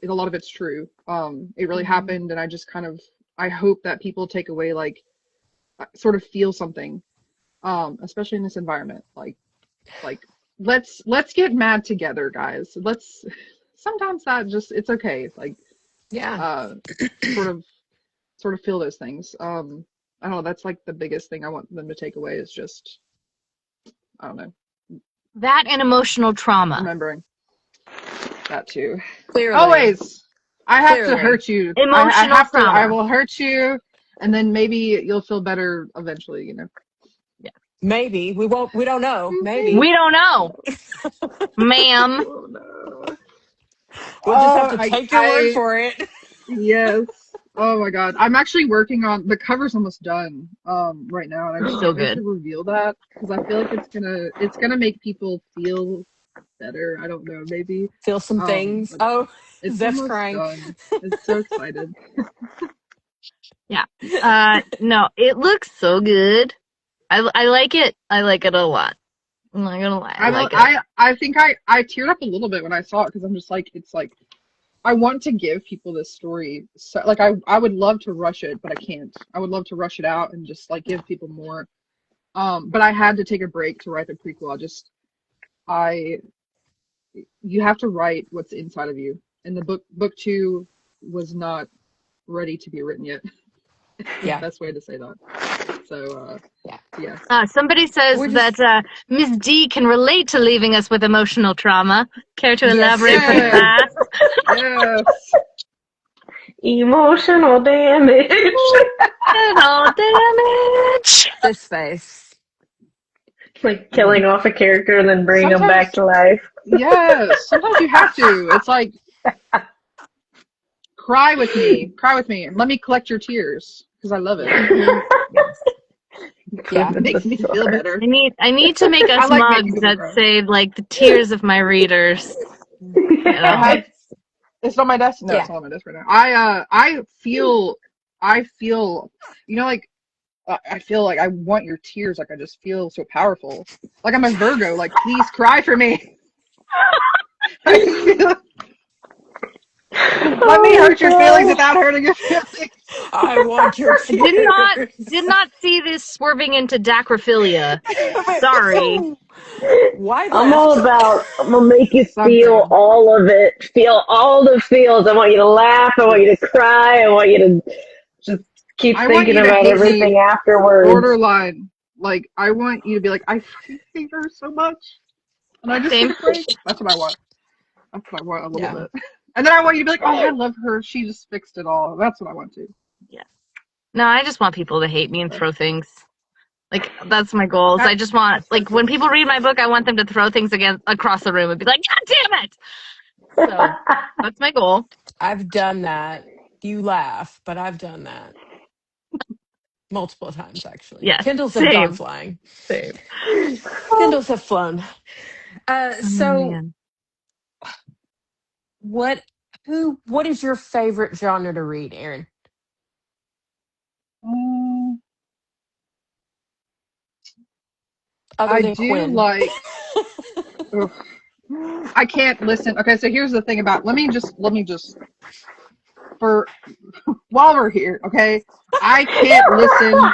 lot of it's true. It really happened, and I just kind of I hope that people take away like sort of feel something, especially in this environment. Like let's get mad together, guys. Let's sometimes that just it's okay. Like Yeah. sort of feel those things. I don't know, that's like the biggest thing I want them to take away is just I don't know, That and emotional trauma. remembering that too. Clearly. Always. I have to Clearly. hurt you. Emotional I have to. trauma. I will hurt you, and then maybe you'll feel better eventually. Maybe. We won't we don't know. Maybe. We don't know, ma'am. Oh no. We'll just have to I, take your word I, for it. yes. Oh my God. I'm actually working on the cover's almost done right now, and I just So don't know good. to reveal that because I feel like it's gonna make people feel better. I don't know, maybe. Feel some things. But Oh, it's Zeph's almost crying. done. It's so excited. Yeah. No, it looks so good. I like it. I like it a lot. I'm not gonna lie. I like it. I think I teared up a little bit when I saw it because I'm just like it's like I want to give people this story. So like I would love to rush it, but I can't. I would love to rush it out and just like give people more. But I had to take a break to write the prequel. I you have to write what's inside of you. And the book two was not ready to be written yet. Yeah. Best way to say that. So yeah. Somebody says that Miss D can relate to leaving us with emotional trauma. Care to elaborate for that? Yes. Emotional damage. Emotional damage. This face. Like killing off a character and then bringing them back to life. Yes. Sometimes you have to. It's like cry with me. Cry with me. Let me collect your tears because I love it. Yeah. It makes me feel better. I need to make us like making mugs people that cry. say like the tears of my readers. It's on my desk. No, it's not on my desk right now. I feel, you know, like I feel like I want your tears. Like I just feel so powerful. Like I'm a Virgo. Like please cry for me. Let me hurt your feelings without hurting your feelings. I want your tears. Did not see this swerving into dacrophilia. Sorry. Why I'm all about, I'm going to make you feel Something. all of it. Feel all the feels. I want you to laugh. I want you to cry. I want you to just keep thinking about everything afterwards. Borderline. Like, I want you to be like, I fucking hate her so much. And I just take a break. That's what I want. That's what I want a little bit. And then I want you to be like, oh, I love her. She just fixed it all. That's what I want to. Yeah. No, I just want people to hate me and throw things. Like, that's my goals. I just want, like, when people read my book, I want them to throw things across the room and be like, God damn it! So, that's my goal. I've done that. You laugh, but I've done that multiple times, actually. Yes, Kindles have gone same, flying. same. Kindles have flown. Oh, So man. what what is your favorite genre to read, Erin? Mm, Other I than do Quinn. like. Ugh, I can't listen. Okay, so here's the thing about. Let me just for while we're here. Okay, I can't listen.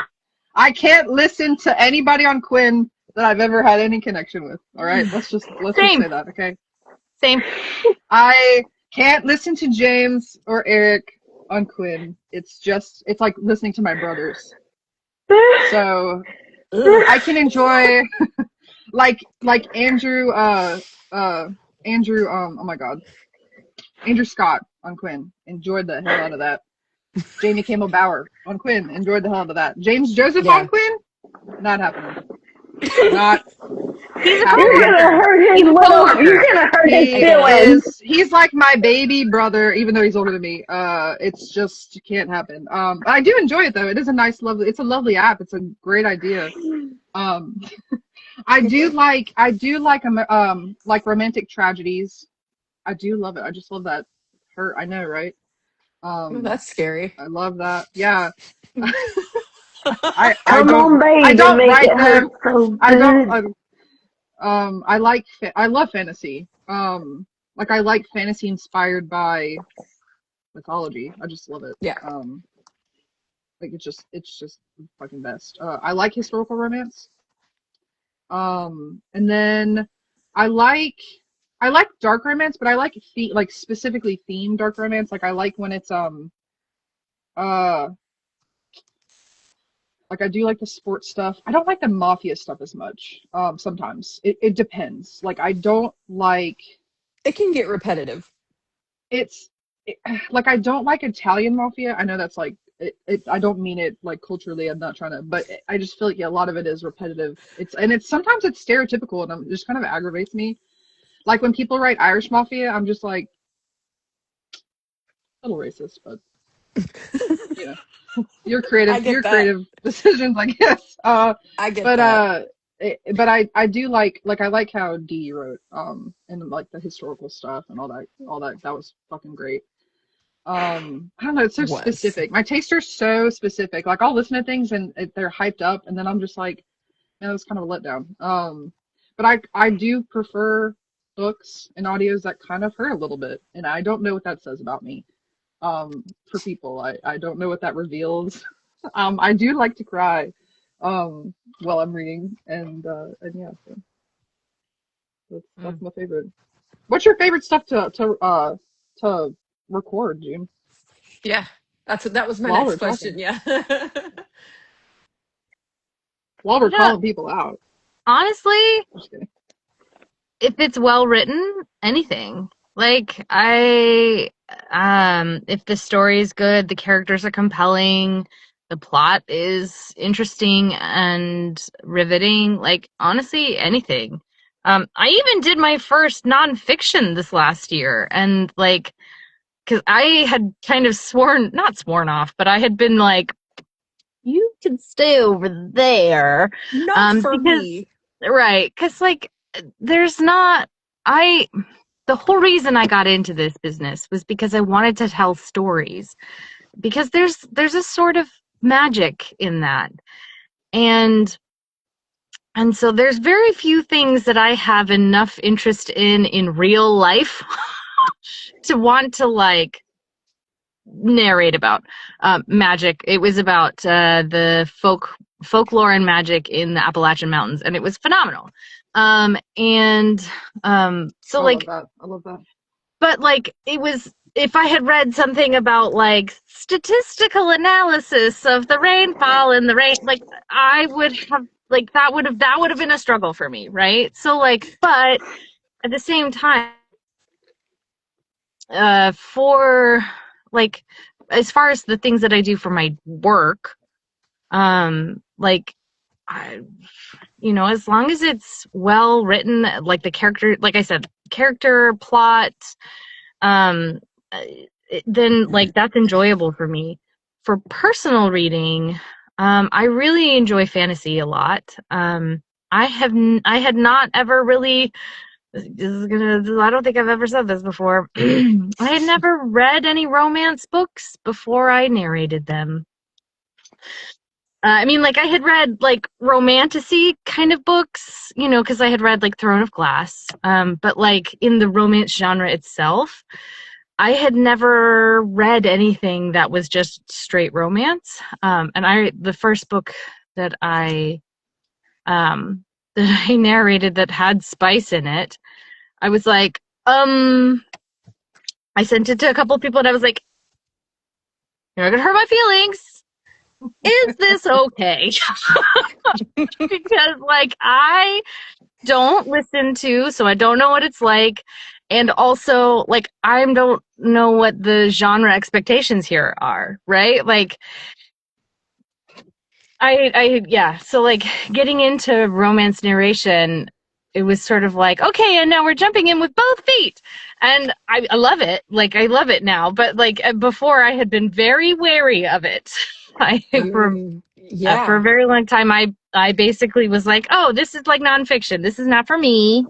I can't listen to anybody on Quinn that I've ever had any connection with. All right, let's just Same, say that. Okay, same. I can't listen to James or Eric on Quinn. It's like listening to my brothers. So Ugh. I can enjoy like Andrew oh my god. Andrew Scott on Quinn. Enjoyed the hell out of that. Jamie Campbell Bower on Quinn. Enjoyed the hell out of that. James Joseph on Yeah. Quinn? Not happening. Not He's a You're happening. gonna coworker. hurt He's his a little. You're coworker. gonna hurt his He feelings. he's like my baby brother, even though he's older than me. It's just it can't happen. I do enjoy it though. It is a nice, lovely. It's a lovely app. It's a great idea. Um, I do like romantic tragedies. I do love it. I just love that hurt. I know, right? Oh, Um, that's scary. I love that. Yeah. I Come don't on, I baby, don't make write it hurt them. so I don't. good. I love fantasy. Like I like fantasy inspired by mythology. I just love it. Yeah. Like it's just the fucking best. I like historical romance. And then I like I like dark romance, but I like like specifically themed dark romance. Like I like when it's uh like I do like the sports stuff. I don't like the mafia stuff as much. Sometimes it depends. Like I don't like It can get repetitive. it's it, like I don't like Italian mafia. I know that's like I don't mean it like culturally. I'm not trying to, but I just feel like yeah, a lot of it is repetitive. It's sometimes it's stereotypical and it just kind of aggravates me. Like when people write Irish mafia, I'm just like a little racist, but you know, I your get that. creative decisions, I guess. I get But that. but I do like I like how Dee wrote and like the historical stuff and all that that was fucking great. I don't know, it's so Was. specific. My tastes are so specific. Like I'll listen to things and they're hyped up and then I'm just like, man, it's kind of a letdown. But I do prefer books and audios that kind of hurt a little bit, and I don't know what that says about me. For people, I don't know what that reveals. I do like to cry, while I'm reading, and yeah, so that's Mm. my favorite. What's your favorite stuff to record, June? Yeah. That was my While next we're question. talking, Yeah. while we're You know, calling people out. honestly, Just kidding. if it's well written, anything. Like if the story is good, the characters are compelling, the plot is interesting and riveting, like honestly, anything. I even did my first nonfiction this last year, and like, because I had kind of not sworn off, but I had been like, you can stay over there, Not for because me. right, because like there's not I the whole reason I got into this business was because I wanted to tell stories, because there's a sort of magic in that. And so there's very few things that I have enough interest in real life to want to like narrate about. Magic. It was about the folklore and magic in the Appalachian Mountains, and it was phenomenal. And so I love like, that. I love that. but like it was, if I had read something about like statistical analysis of the rainfall and the rain, like I would have like that would have been a struggle for me, right? So like, but at the same time, for like as far as the things that I do for my work, like I, as long as it's well written, like the character, like I said, character, plot, um, then like that's enjoyable for me. For personal reading, I really enjoy fantasy a lot. I had not ever really. I don't think I've ever said this before. I had never read any romance books before I narrated them. I mean, like I had read like romantasy kind of books, because I had read like Throne of Glass. But like in the romance genre itself, I had never read anything that was just straight romance. And the first book that I that I narrated that had spice in it, I was like, I sent it to a couple of people and I was like, you're not gonna hurt my feelings. Is this okay? Because like I don't listen to, so I don't know what it's like. And also, like, I don't know what the genre expectations here are, right? Like, yeah. So, like, getting into romance narration, it was sort of like, okay, and now we're jumping in with both feet. And I love it. Like, I love it now. But, like, before I had been very wary of it. For a Yeah. very long time, I basically was like, oh, this is like nonfiction. This is not for me.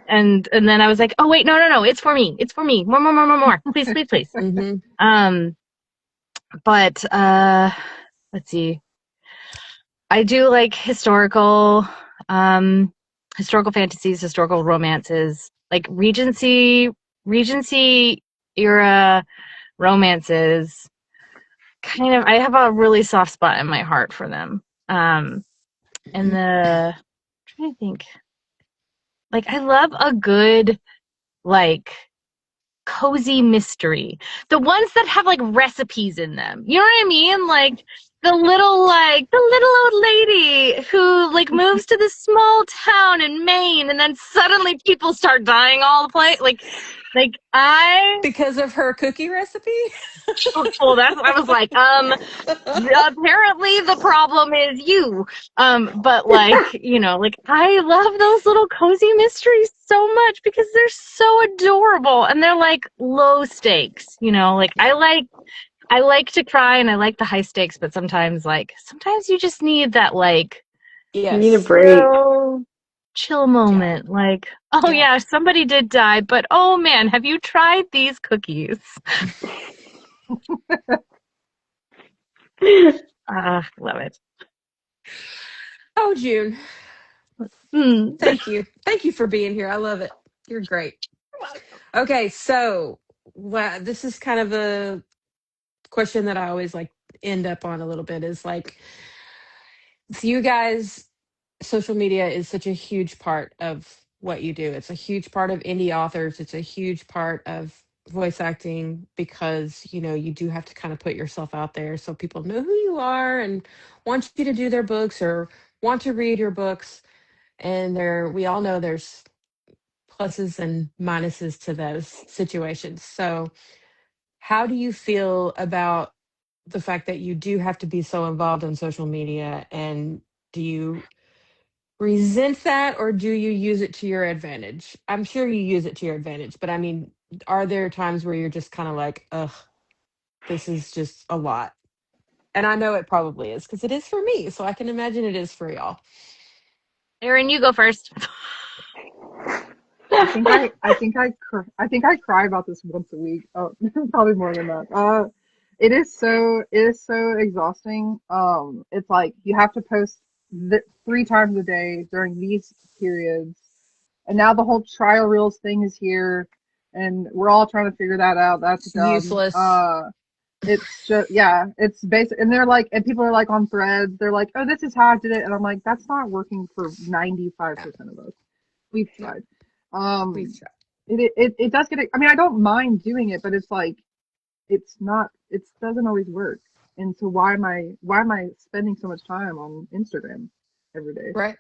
And then I was like, oh wait, no, it's for me. It's for me. More. Please, please, please. But let's see. I do like historical fantasies, historical romances, like Regency era romances. Kind of, I have a really soft spot in my heart for them. And I'm trying to think. Like, I love a good, like, cozy mystery. The ones that have, like, recipes in them. You know what I mean? Like, the little old lady who, like, moves to this small town in Maine and then suddenly people start dying all the place. I Because of her cookie recipe? well, I was like, apparently the problem is you. But like, like I love those little cozy mysteries so much because they're so adorable and they're like low stakes, like I like to cry and I like the high stakes, but sometimes you just need that like You need a Yes. break. chill Yeah. moment. Like, oh Yeah. yeah, somebody did die, but oh man, have you tried these cookies? Love it. Oh, June. Hmm. Thank you. Thank you for being here. I love it. You're great. Okay, so this is kind of a question that I always like end up on a little bit is like, so you guys, social media is such a huge part of what you do. It's a huge part of indie authors. It's a huge part of voice acting because, you do have to kind of put yourself out there so people know who you are and want you to do their books or want to read your books. And we all know there's pluses and minuses to those situations. So, how do you feel about the fact that you do have to be so involved in social media? And do you resent that or do you use it to your advantage? I'm sure you use it to your advantage, but I mean, are there times where you're just kind of like, ugh, this is just a lot? And I know it probably is because it is for me. So I can imagine it is for y'all. Erin, you go first. I think I cry about this once a week. Oh, probably more than that. It is so exhausting. It's like you have to post 3 times a day during these periods, and now the whole trial reels thing is here, and we're all trying to figure that out. That's It's dumb. useless. It's just, yeah, it's basic, and they're like, and people are like on threads, they're like, oh, this is how I did it, and I'm like, that's not working for No, 95% of us. We've no, tried. we've Um, tried. it does get it. I mean, I don't mind doing it, but it's like it's not. It doesn't always work. And so why am I spending so much time on Instagram every day? Right.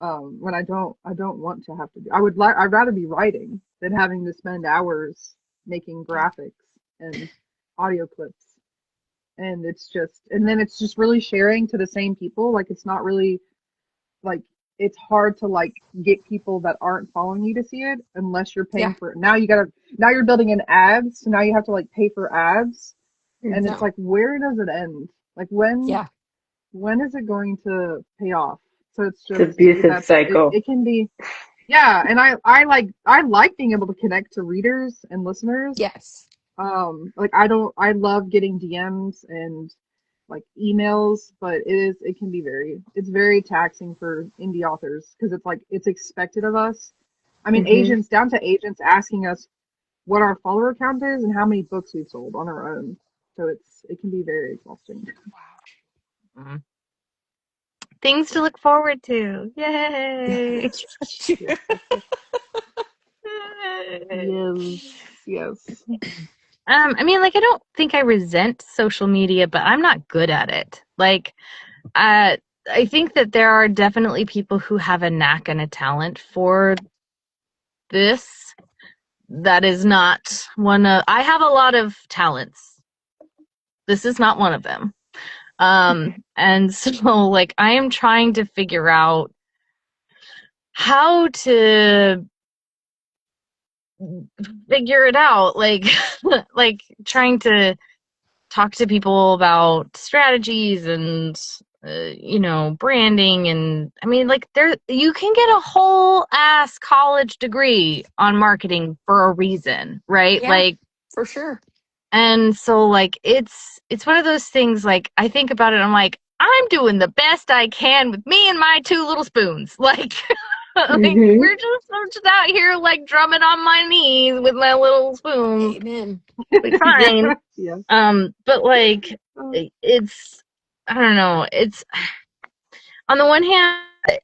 when I don't want to have to do. I'd rather be writing than having to spend hours making Yeah. graphics and audio clips. And then it's just really sharing to the same people. Like it's not really like it's hard to like get people that aren't following you to see it unless you're paying Yeah. for it. Now you're building in ads, so now you have to like pay for ads. And it's No. like where does it end? Like Yeah. when is it going to pay off? So it's It's just abusive cycle. it can be yeah, and I like being able to connect to readers and listeners. Yes. Like I love getting DMs and like emails, but it can be it's very taxing for indie authors because it's like it's expected of us. I mean, Hmm. agents down to agents asking us what our follower count is and how many books we've sold on our own. So it can be very exhausting. Mm. Things to look forward to. Yeah. Yay. Yes, yes, yes. Yes, yes. I mean, like, I don't think I resent social media, but I'm not good at it. Like, I think that there are definitely people who have a knack and a talent for this. That is not one of, I have a lot of talents. This is not one of them. And so, like, I am trying to figure out how to figure it out. Like, like trying to talk to people about strategies and branding. And I mean, like, there you can get a whole ass college degree on marketing for a reason, right? Yeah, Like, for sure. and so, like, it's one of those things. Like, I think about it, I'm like, I'm doing the best I can with me and my two little spoons. Like, like Hmm. I'm just out here like drumming on my knees with my little spoons. Amen. Be fine. Yeah, yeah. But like, it's, I don't know. It's, on the one hand,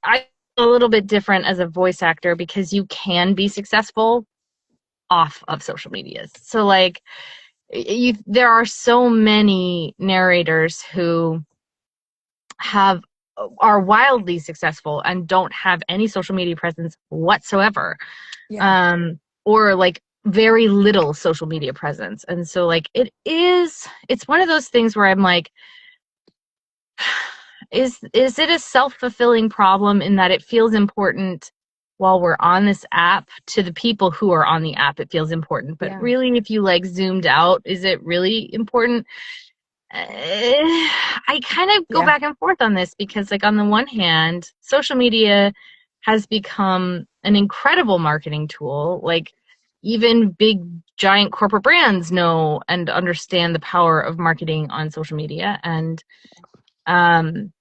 I a little bit different as a voice actor because you can be successful off of social media. So like, there are so many narrators who have are wildly successful and don't have any social media presence whatsoever, Yeah. or like very little social media presence. And so like it's one of those things where I'm like, is it a self-fulfilling problem in that it feels important while we're on this app? To the people who are on the app, it feels important, but Yeah. really, if you like zoomed out, is it really important? I kind of go Yeah. back and forth on this because, like, on the one hand, social media has become an incredible marketing tool. Like, even big, giant corporate brands know and understand the power of marketing on social media, um,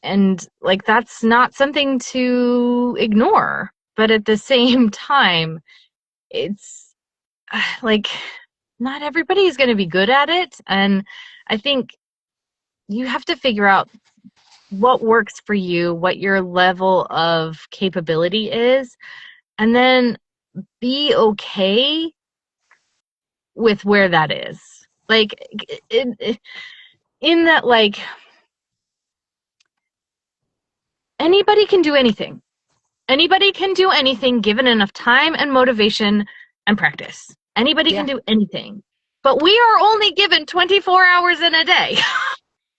and like that's not something to ignore. But at the same time, it's like not everybody is going to be good at it, and I think you have to figure out what works for you, what your level of capability is, and then be okay with where that is. Like, in that, like, anybody can do anything. Anybody can do anything given enough time and motivation and practice. Anybody can Yeah. do anything. But we are only given 24 hours in a day.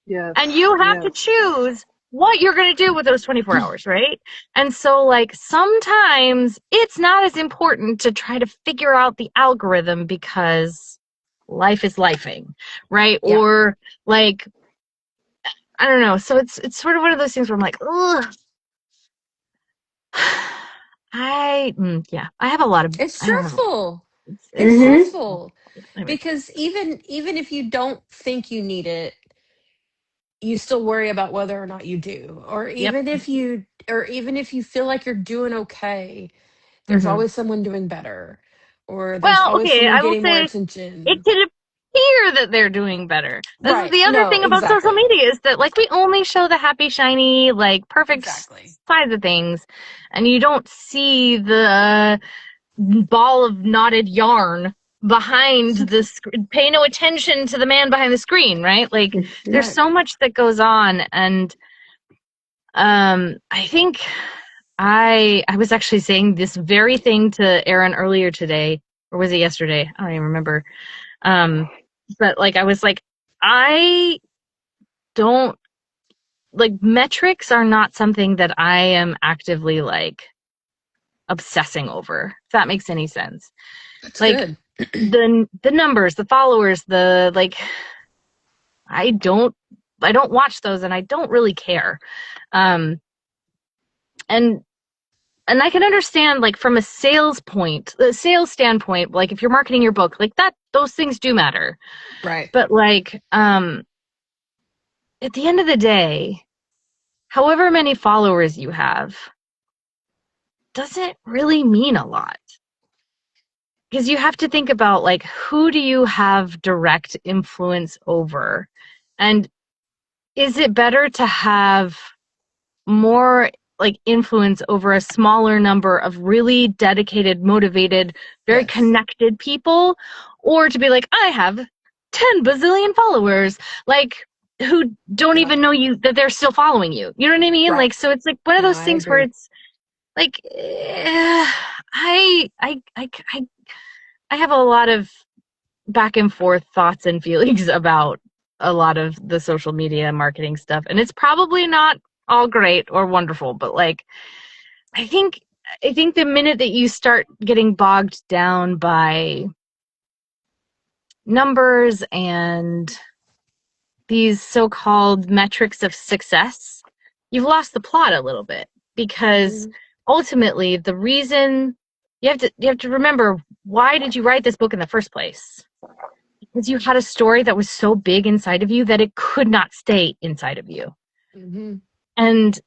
Yes, And you have to yes. choose what you're going to do with those 24 hours, right? And so, like, sometimes it's not as important to try to figure out the algorithm because life is lifing, right? Yeah. Or, like, I don't know. So it's sort of one of those things where I'm like, ugh. I have a lot of, It's I don't know. stressful. It's Hmm. stressful Anyway. because even if you don't think you need it, you still worry about whether or not you do. Yep. Or even if you feel like you're doing okay, there's Hmm. always someone doing better, or there's Well, always okay, someone I will getting more say it attention. can appear that they're doing better. This is Right. the other No, thing about social exactly. media is that, like, we only show the happy, shiny, like, perfect Exactly. sides of things, and you don't see the ball of knotted yarn behind the screen. Pay no attention to the man behind the screen, right? Like, there's Right. so much that goes on, and I think I was actually saying this very thing to Aaron earlier today, or was it yesterday? I don't even remember. But like I was like, I don't like metrics are not something that I am actively like obsessing over, if that makes any sense. That's Like good. the numbers, the followers, the like I don't watch those and I don't really care. Um and I can understand like from a sales standpoint, like if you're marketing your book, like that those things do matter. Right. But like at the end of the day, however many followers you have doesn't really mean a lot. Because you have to think about like who do you have direct influence over? And is it better to have more like influence over a smaller number of really dedicated, motivated, very Yes. connected people, or to be like, I have 10 bazillion followers, like who don't Yeah. even know you that they're still following you. You know what I mean? Right. Like, so it's like one of No, those I things where agree. it's like, I have a lot of back and forth thoughts and feelings about a lot of the social media marketing stuff, and it's probably not all great or wonderful, but like I think the minute that you start getting bogged down by numbers and these so-called metrics of success, you've lost the plot a little bit because Mhm. ultimately the reason you have to remember, why did you write this book in the first place? Because you had a story that was so big inside of you that it could not stay inside of you. Mhm. And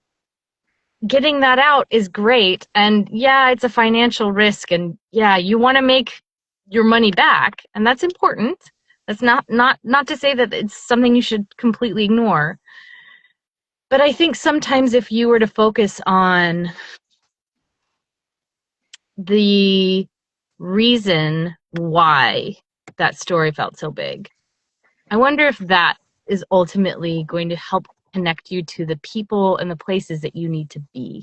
getting that out is great. And yeah, it's a financial risk. And yeah, you want to make your money back. And that's important. That's not to say that it's something you should completely ignore. But I think sometimes if you were to focus on the reason why that story felt so big, I wonder if that is ultimately going to help connect you to the people and the places that you need to be.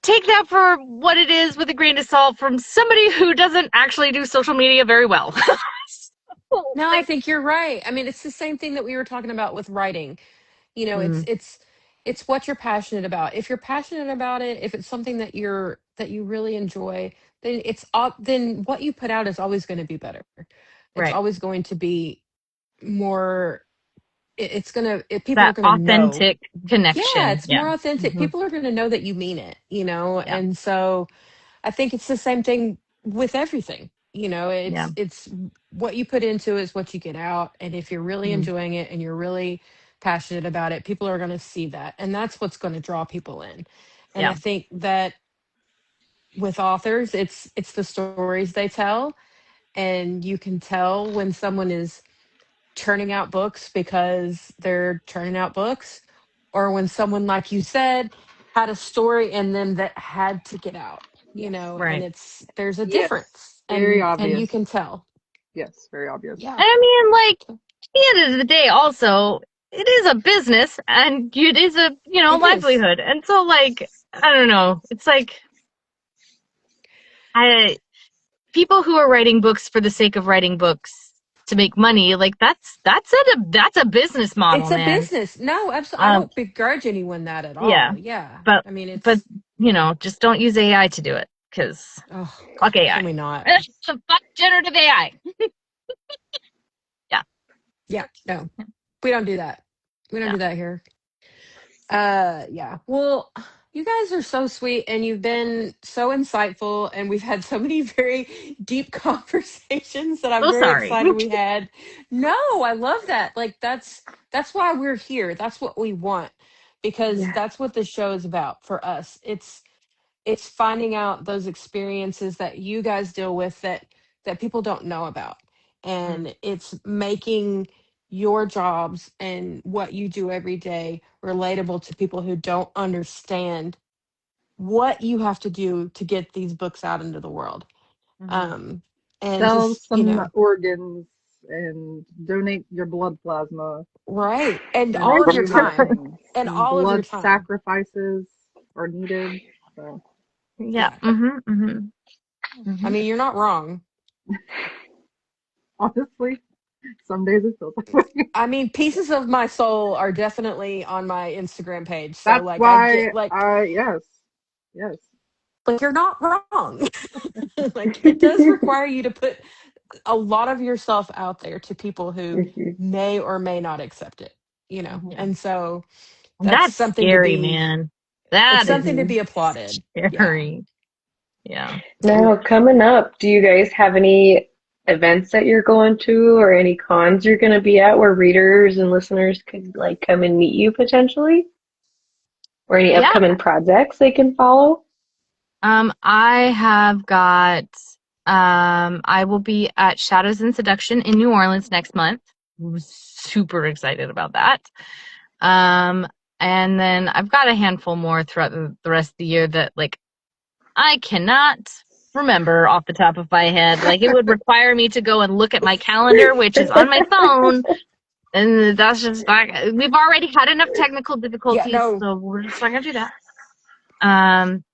Take that for what it is with a grain of salt from somebody who doesn't actually do social media very well. So, No, I like, think you're right. I mean, it's the same thing that we were talking about with writing. You know, mm, it's what you're passionate about. If you're passionate about it, if it's something that you really enjoy, then then what you put out is always going to be better. It's right. always going to be more it's gonna people are That gonna know. authentic Yeah, connection. it's Yeah. more authentic. Hmm. People are gonna know that you mean it, you know? Yeah. And so I think it's the same thing with everything. You know, Yeah. it's what you put into is what you get out. And if you're really Mm, enjoying it and you're really passionate about it, people are gonna see that. And that's what's gonna draw people in. And yeah. I think that with authors, it's the stories they tell. And you can tell when someone is churning out books because they're churning out books, or when someone, like you said, had a story in them that had to get out, you know, and Right. there's a Yes, difference, very and you obvious. can tell. Yes, very obvious. Yeah. And I mean, like, at the end of the day, also, it is a business and it is a, It is. livelihood. And so, like, I don't know. It's like, I, people who are writing books for the sake of writing books to make money, like that's a business model, It's a man. business. No, absolutely. I Um, don't begrudge anyone that at yeah, all. Yeah. but I mean, but it's, just don't use AI to do it because oh, fuck can AI. we not? Fuck generative AI. Yeah. Yeah. No, we don't do that. We don't Yeah. do that here. Yeah. Well, you guys are so sweet and you've been so insightful and we've had so many very deep conversations that I'm So very sorry. excited we had. No, I love that. Like that's why we're here. That's what we want because Yeah. that's what the show is about for us. It's finding out those experiences that you guys deal with that people don't know about, Mm, and it's making your jobs and what you do every day relatable to people who don't understand what you have to do to get these books out into the world. mhm. um and Sell just, you some know, organs and donate your blood plasma right, and and all of your do nice time, things. and And all of your blood time. sacrifices. are needed. So Yeah. Mm-hmm. I mean, you're not wrong. honestly, some days it feels that way. I mean, pieces of my soul are definitely on my Instagram page. So That's like I why get like I yes. you're not wrong. Like it does require you to put a lot of yourself out there to people who Mhm. may or may not accept it, you know. Hmm. And so that's That's something to scary, be man. it's That is something to Mhm. be applauded. Yeah. scary. Yeah. Now, coming up, do you guys have any events that you're going to or any cons you're going to be at where readers and listeners could like come and meet you potentially? Or any Yeah. upcoming projects they can follow? I have got I will be at Shadows and Seduction in New Orleans next month. Super excited about that. And then I've got a handful more throughout the rest of the year that like I cannot remember off the top of my head. Like it would require me to go and look at my calendar, which is on my phone. And that's just like we've already had enough technical Yeah, difficulties, no, so we're just not gonna do that. Um,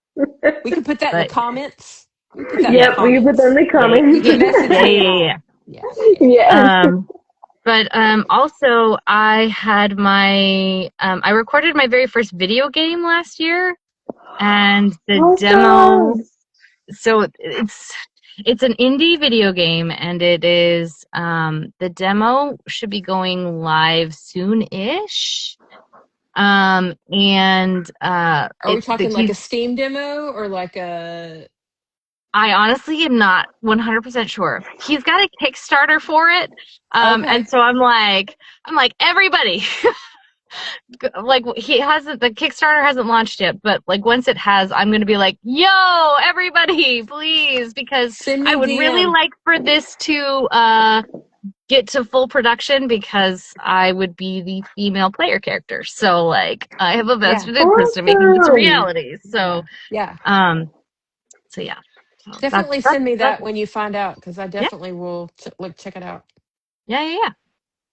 we can put that in the but comments. We can put that in the yeah, Yep, we can put them in comments. the yeah, We comments. can message yeah, me and yeah, yeah. all. Yeah, yeah, yeah. Yeah. But also I had my I recorded my very first video game last year, and the demo. Awesome. So it's an indie video game, and it is the demo should be going live soon-ish. And Are we the talking like a he's Steam demo or like a I honestly am not 100% sure. He's got a Kickstarter for it. okay. And so I'm like everybody. Like he hasn't the Kickstarter hasn't launched yet, but like once it has, I'm gonna be like, yo, everybody, please, because Send I me would really DM. like for this to get to full production because I would be the female player character. So like I have a Yeah. vested interest in making this a Awesome. reality. Yeah. So Yeah. so yeah. So Definitely that's send me that. that when you find out because I Yeah, definitely will check it out. yeah.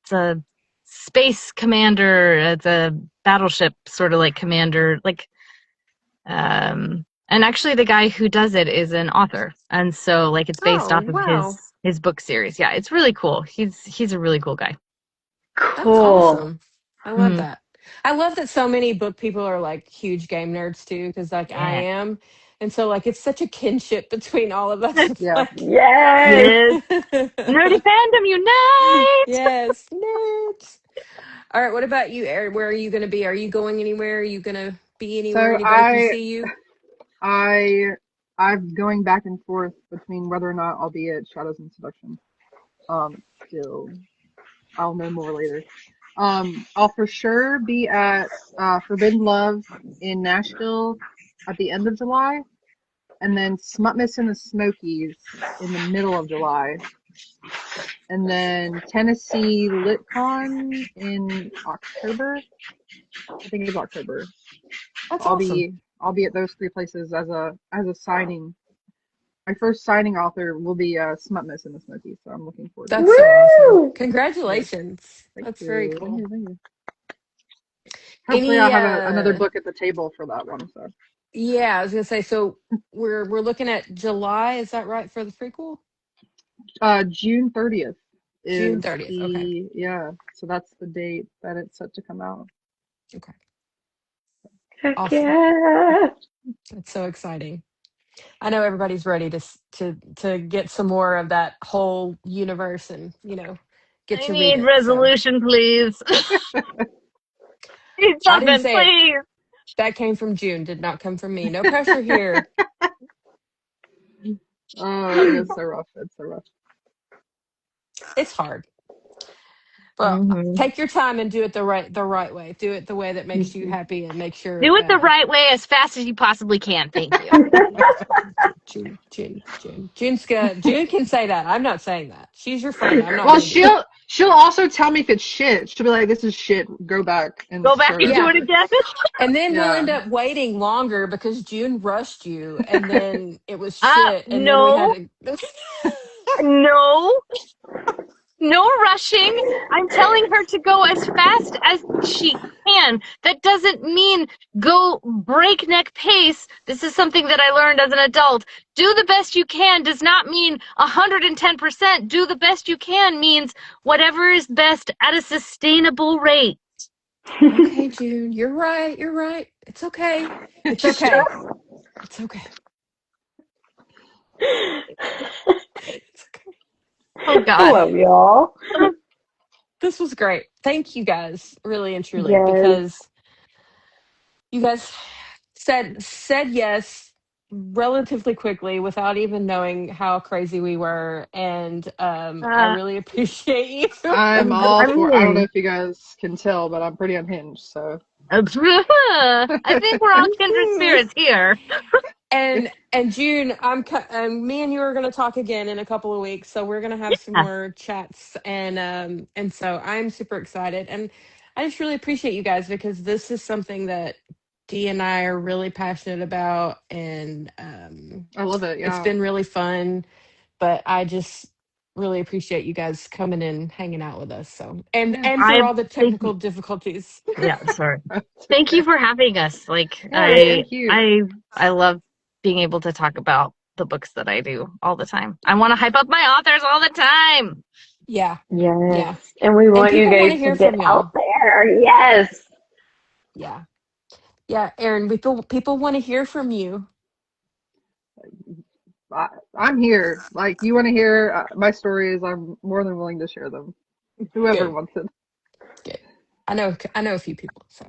It's a space commander, it's a battleship sort of like commander, like and actually the guy who does it is an author. And so like it's based Oh, off of wow. his book series. Yeah, it's really cool. He's a really cool guy. That's Cool. awesome. I love Mm, that. I love that so many book people are like huge game nerds too, because like I yeah. am. And so like it's such a kinship between all of us. It's Yeah. like Yes. Yes. Nerdy fandom unite! yes, nerds. All right, what about you, Erin? Where are you gonna be? Are you going anywhere? Are you gonna be anywhere So anybody can see you? I I'm going back and forth between whether or not I'll be at Shadows and Seduction. Still I'll know more later. I'll for sure be at Forbidden Love in Nashville at the end of July, and then Smutmas in the Smokies in the middle of July, and then Tennessee LitCon in October. I think it's October. That's I'll awesome. be I'll be at those three places as a signing. My first signing author will be Smutmas in the Smokies, so I'm looking forward to That's that. so awesome. Woo! Yes, Congratulations. thank That's very you, thank cool. you, thank you. Hopefully, I'll Any have another book at the table for that one. So, yeah, I was gonna say, so we're looking at July, is that right, for the prequel? June 30th June is 30th. Okay. the yeah. So that's the date that it's set to come out. Okay. Heck Awesome. yeah. That's so exciting. I know everybody's ready to get some more of that whole universe and, get I to read need it. So resolution, please. Need I didn't something, say it. please. That came from June, did not come from me. No pressure here. Oh, it is so rough. It's so rough. It's hard. Well, Hmm. take your time and do it the right way. Do it the way that makes you Mhm. happy and make sure Do it the right way as fast as you possibly can. Thank you. June can say that. I'm not saying that. She's your friend. I'm not Well, going to do that. she'll also tell me if it's shit. She'll be like, "This is shit. Go back and Go back start and do Yeah. it over." again. And then we'll Yeah. end up waiting longer because June rushed you and then it was shit and then we No, had to no, No rushing. I'm telling her to go as fast as she can. That doesn't mean go breakneck pace. This is something that I learned as an adult. Do the best you can does not mean 110%. Do the best you can means whatever is best at a sustainable rate. Okay, June, you're right. You're right. It's okay. It's okay. It's okay. It's okay. Oh, I God. love y'all. This was great. Thank you guys, really and truly, Yes. because you guys said yes relatively quickly without even knowing how crazy we were, and I really appreciate you. I'm all I for. I don't know mean, if you guys can tell, but I'm pretty unhinged. So I think we're all kindred spirits here. And June, me and you are going to talk again in a couple of weeks, so we're going to have some Yeah. more chats, and so I'm super excited, and I just really appreciate you guys because this is something that Dee and I are really passionate about, and I love it. it's Yeah. been really fun. But I just really appreciate you guys coming in, hanging out with us. So Yeah. and I through all the think, technical difficulties. yeah, sorry. It's Thank you okay. for having us. Like, Yeah. Thank you. I love being able to talk about the books that I do all the time. I want to hype up my authors all the time. Yeah, Yes. yeah, And we and want you people want to guys to hear get from out y'all. there. Yes. Yeah. Yeah, Aaron, people want to hear from you. I, I'm here. Like, you want to hear my stories? I'm more than willing to share them. Whoever Good, wants it. good. I know a few people. So,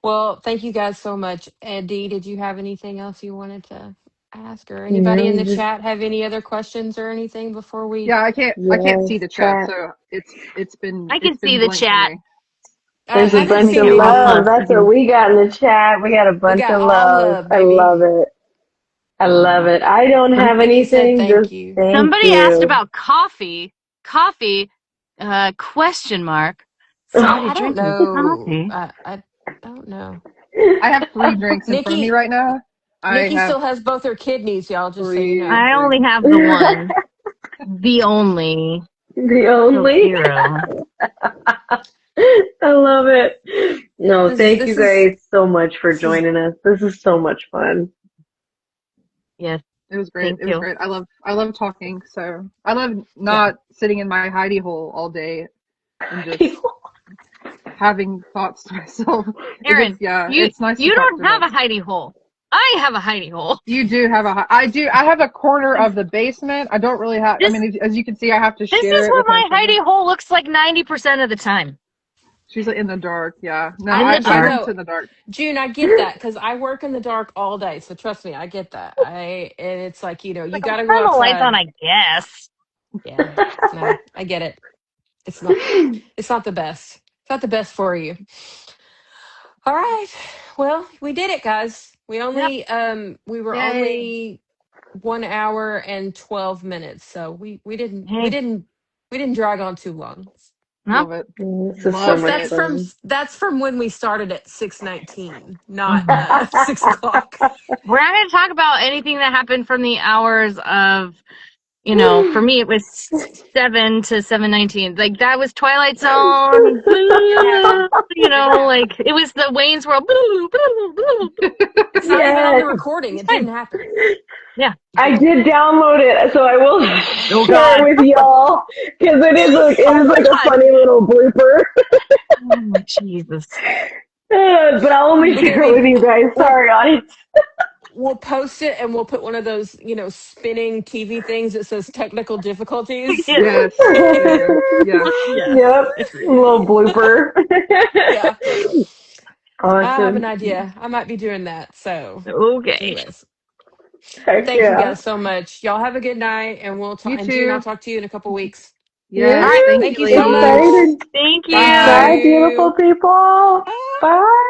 well, thank you guys so much. Eddie, did you have anything else you wanted to ask, or anybody in No, the just chat have any other questions or anything before we? Yeah, I can't see yes, the chat, chat. so it's been I it's can see been the blank for chat. me. There's a I didn't bunch see of it love. either. That's what we got in the chat. We got a We bunch got of all love. love, I baby. love it. I love it. I don't have Nikki said anything. thank Just you. thank Somebody asked you. about coffee. Coffee, question mark. Somebody I don't drinking know. coffee. I don't know. I have 3 drinks in front of me Nikki right now. I Nikki have still has both her kidneys, y'all. Just so you three know. I only drinks. have the one, the only, The Coke only. Zero. I love it. No, thank you This is guys so much for this is joining us. This is so much fun. Yes, It was great. thank It was you. great. I love talking. So I love yeah. not sitting in my hidey hole all day and just having thoughts to myself. Aaron, It's nice to you talk don't to have a adults. hidey hole. I have a hidey hole. You do have I do. I have a corner of the basement. I don't really have. I This mean, as you can see, I have to this share is it what with my my sister. hidey hole looks like 90% of the time. She's like in the dark. Yeah. No, In the I dark. run Although to the dark. June, I get that because I work in the dark all day. So trust me, I get that. And it's like, you Like, I'll got to go turn the lights on, outside. I guess. Yeah. No, I get it. It's not it's not the best. It's not the best for you. All right. Well, we did it, guys. Yep. We were Yay. only 1 hour and 12 minutes. So we didn't we Hey, didn't we didn't drag on too long. no. Love it. This Of is so course, Love much it. fun. that's from when we started at 6:19, not Mhm. 6 o'clock. We're not going to talk about anything that happened from the hours of, for me, it was 7 to 7:19. Like, that was Twilight Zone. Exactly. Exactly. Like, it was the Wayne's World. It's not even on the Yes. recording. It's It fine. didn't happen. Yeah. I did download it, so I will Oh, share it God. with y'all because it Oh, is like a God. funny little blooper. Oh, Jesus. But I'll only share it with you guys. We'll Sorry, audience. we'll post it and we'll put one of those, spinning TV things that says technical difficulties. Yes. Yes. There you go. Yes. Yes. Yep, little blooper. Yeah. I have an Awesome. idea. I might be doing that. So, Okay. anyways, well, Heck thank you yeah. guys so much. Y'all have a good night, and we'll talk. You And June, I'll too. talk to you in a couple weeks. Yes. All right. Yes, Thank Thank you, you so ladies. much. excited. Thank Thank you. Bye, Bye. beautiful you. people. Bye. Bye.